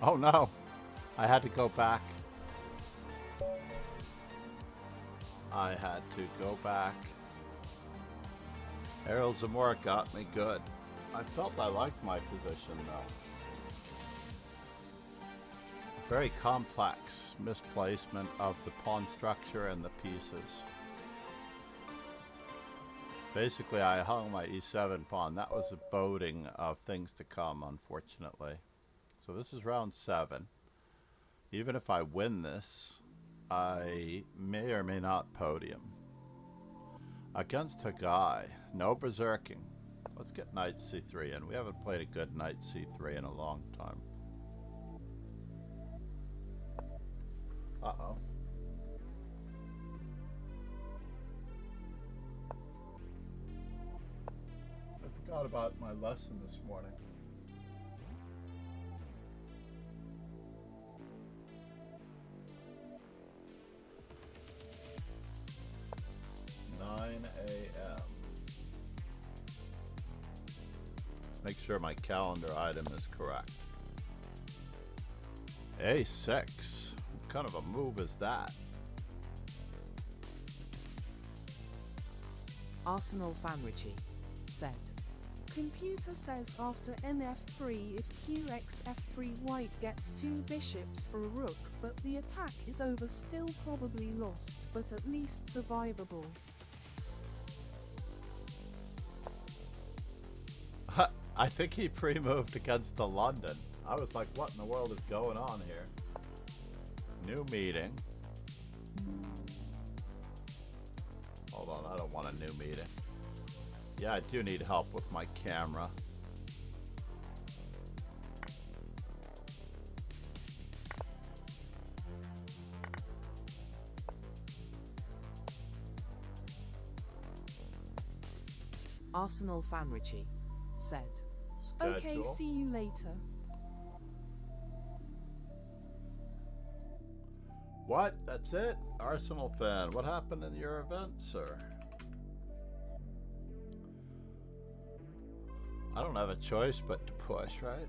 Oh no, I had to go back. I had to go back. Errol Zamora got me good. I felt I liked my position though. Very complex misplacement of the pawn structure and the pieces. Basically, I hung my e7 pawn. That was a boding of things to come, unfortunately. So this is round 7. Even if I win this, I may or may not podium. Against a guy, no berserking. Let's get knight c3 in. We haven't played a good knight c3 in a long time. Uh-oh. I forgot about my lesson this morning. 9 a.m. Make sure my calendar item is correct. A6. What kind of a move is that? Arsenal Fanrichi said. Computer says after nf3 if qx f3 white gets 2 bishops for a rook, but the attack is over, still probably lost, but at least survivable. I think he pre-moved against the London. I was like, what in the world is going on here? New meeting. Hold on, I don't want a new meeting. Yeah, I do need help with my camera. Arsenal Fanrichi said. Schedule. Okay, see you later. What? That's it? Arsenal fan. What happened in your event, sir? I don't have a choice but to push, right?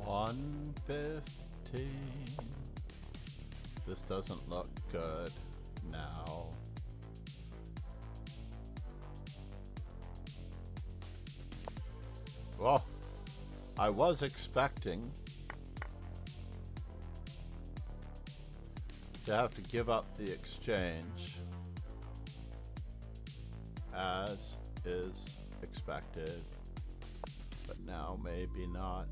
$115. This doesn't look good now. Well, I was expecting to have to give up the exchange, as is expected, but now maybe not.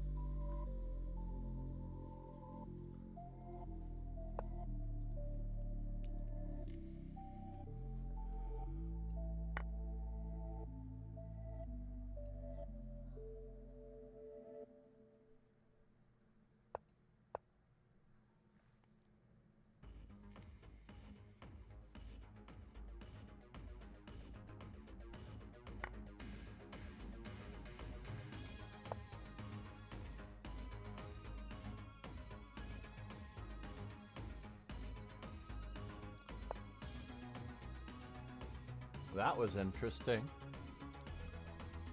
That was interesting.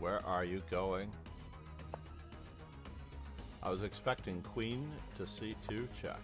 Where are you going? I was expecting queen to c2 check.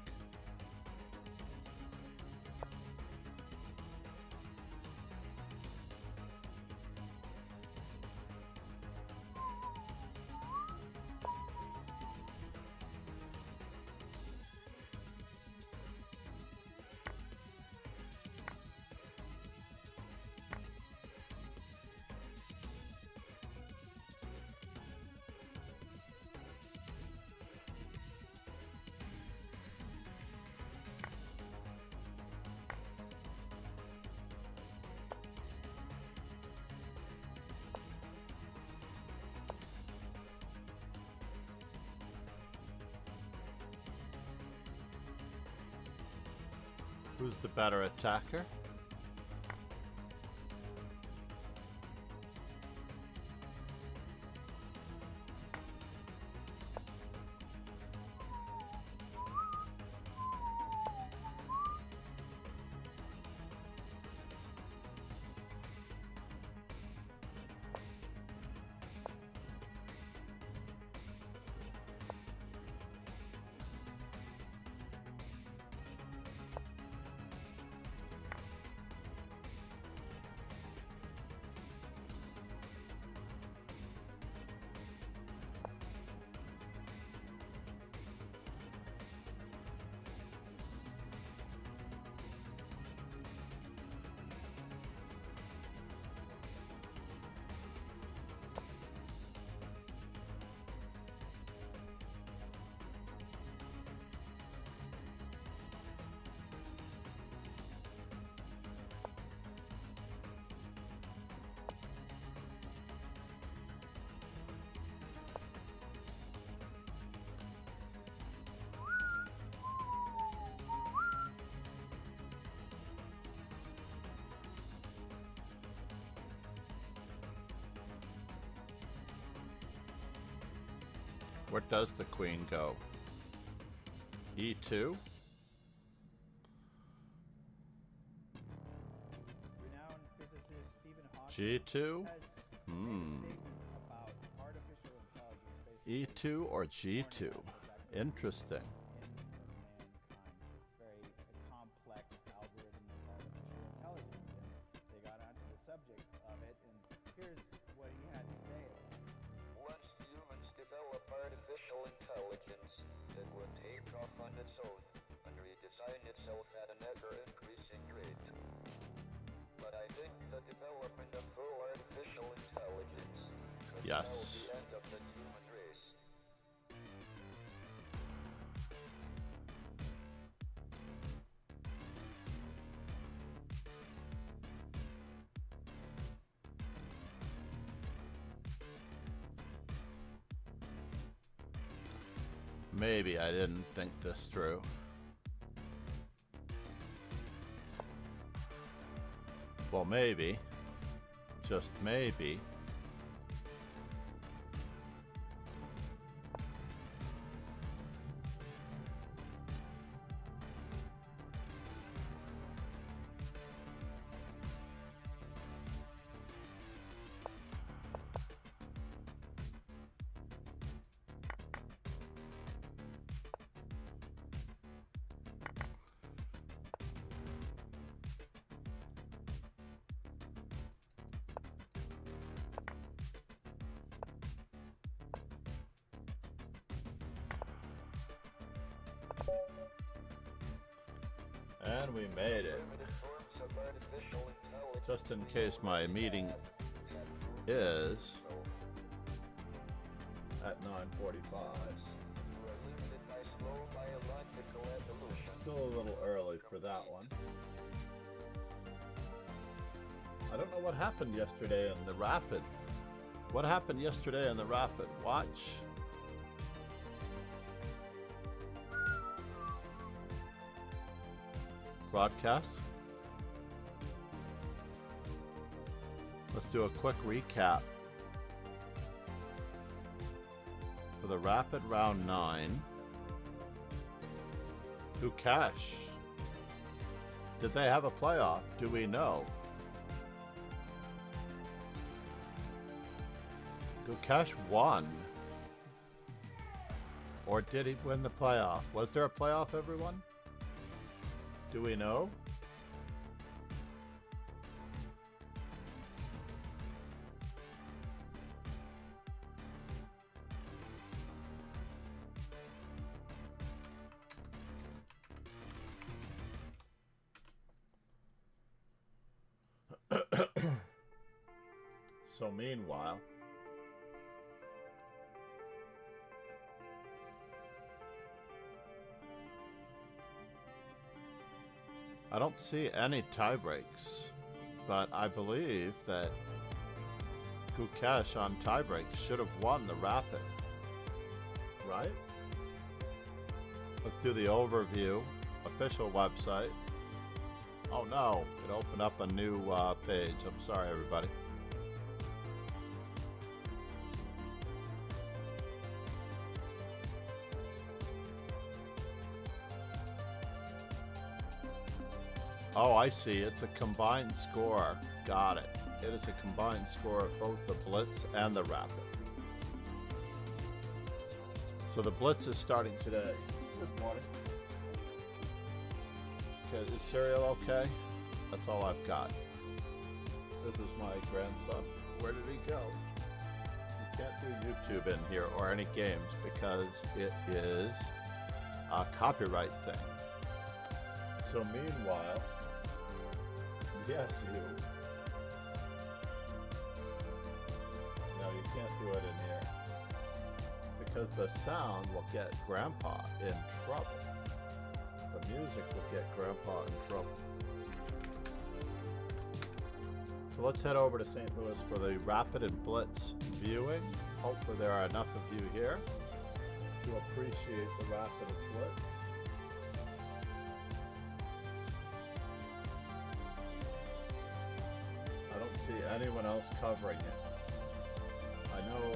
Who's the better attacker? Where does the queen go? E2? Renowned physicist Stephen Hawking G2? has made a statement about artificial intelligence basically E2 or G2? Interesting. in mankind. Very complex algorithm of artificial intelligence, and they got onto the subject of it, and here's what he had to say. Once humans develop artificial intelligence, it would take off on its own and redesign itself at an ever-increasing rate. But I think the development of full artificial intelligence could spell Yes. the end of the human race. Maybe I didn't think this through. Well, maybe. Just maybe. And we made it. Primitive forms of artificial intelligence Just in case my meeting is at 9:45. were limited by slow biological evolution. Still a little early for that one. I don't know what happened yesterday in the rapid. What happened yesterday in the rapid? Watch. Broadcast. Let's do a quick recap. For the rapid round 9. Gukesh. Did they have a playoff? Do we know? Gukesh won. Or did he win the playoff? Was there a playoff, everyone? Do we know? So meanwhile, I don't see any tie breaks, but I believe that Gukesh on tie breaks should have won the rapid, right? Let's do the overview, official website. Oh no, it opened up a new page. I'm sorry, everybody. Oh, I see. It's a combined score. Got it. It is a combined score of both the Blitz and the Rapid. So the Blitz is starting today. Good morning. Okay, is Serial okay? That's all I've got. This is my grandson. Where did he go? You can't do YouTube in here or any games because it is a copyright thing. So meanwhile, yes, you. No, you can't do it in here. Because the sound will get Grandpa in trouble. The music will get Grandpa in trouble. So let's head over to St. Louis for the Rapid and Blitz viewing. Hopefully there are enough of you here to appreciate the Rapid and Blitz. I don't see anyone else covering it. I know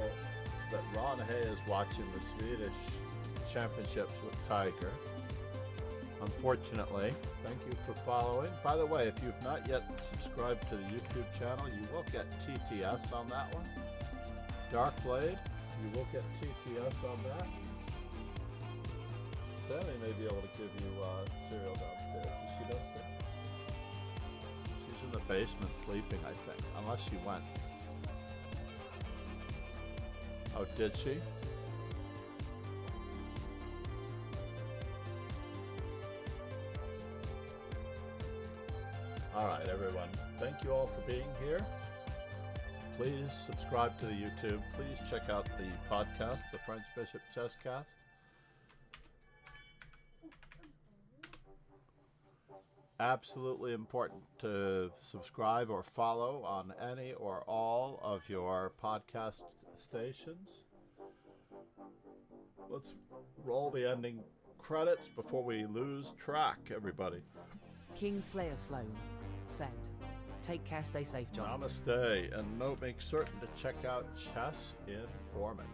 that Ron Hay is watching the Swedish Championships with Tiger. Unfortunately, thank you for following. By the way, if you've not yet subscribed to the YouTube channel, you will get TTS on that one. Dark Blade, you will get TTS on that. Sammy may be able to give you cereal downstairs. Is she downstairs? She's in the basement sleeping, I think, unless she went. Oh, did she? All right, everyone. Thank you all for being here. Please subscribe to the YouTube. Please check out the podcast, the French Bishop Chesscast. Absolutely important to subscribe or follow on any or all of your podcast stations. Let's roll the ending credits before we lose track, everybody. Kingslayer Sloan said, "Take care, stay safe, John." Namaste, and make certain to check out Chess Informing.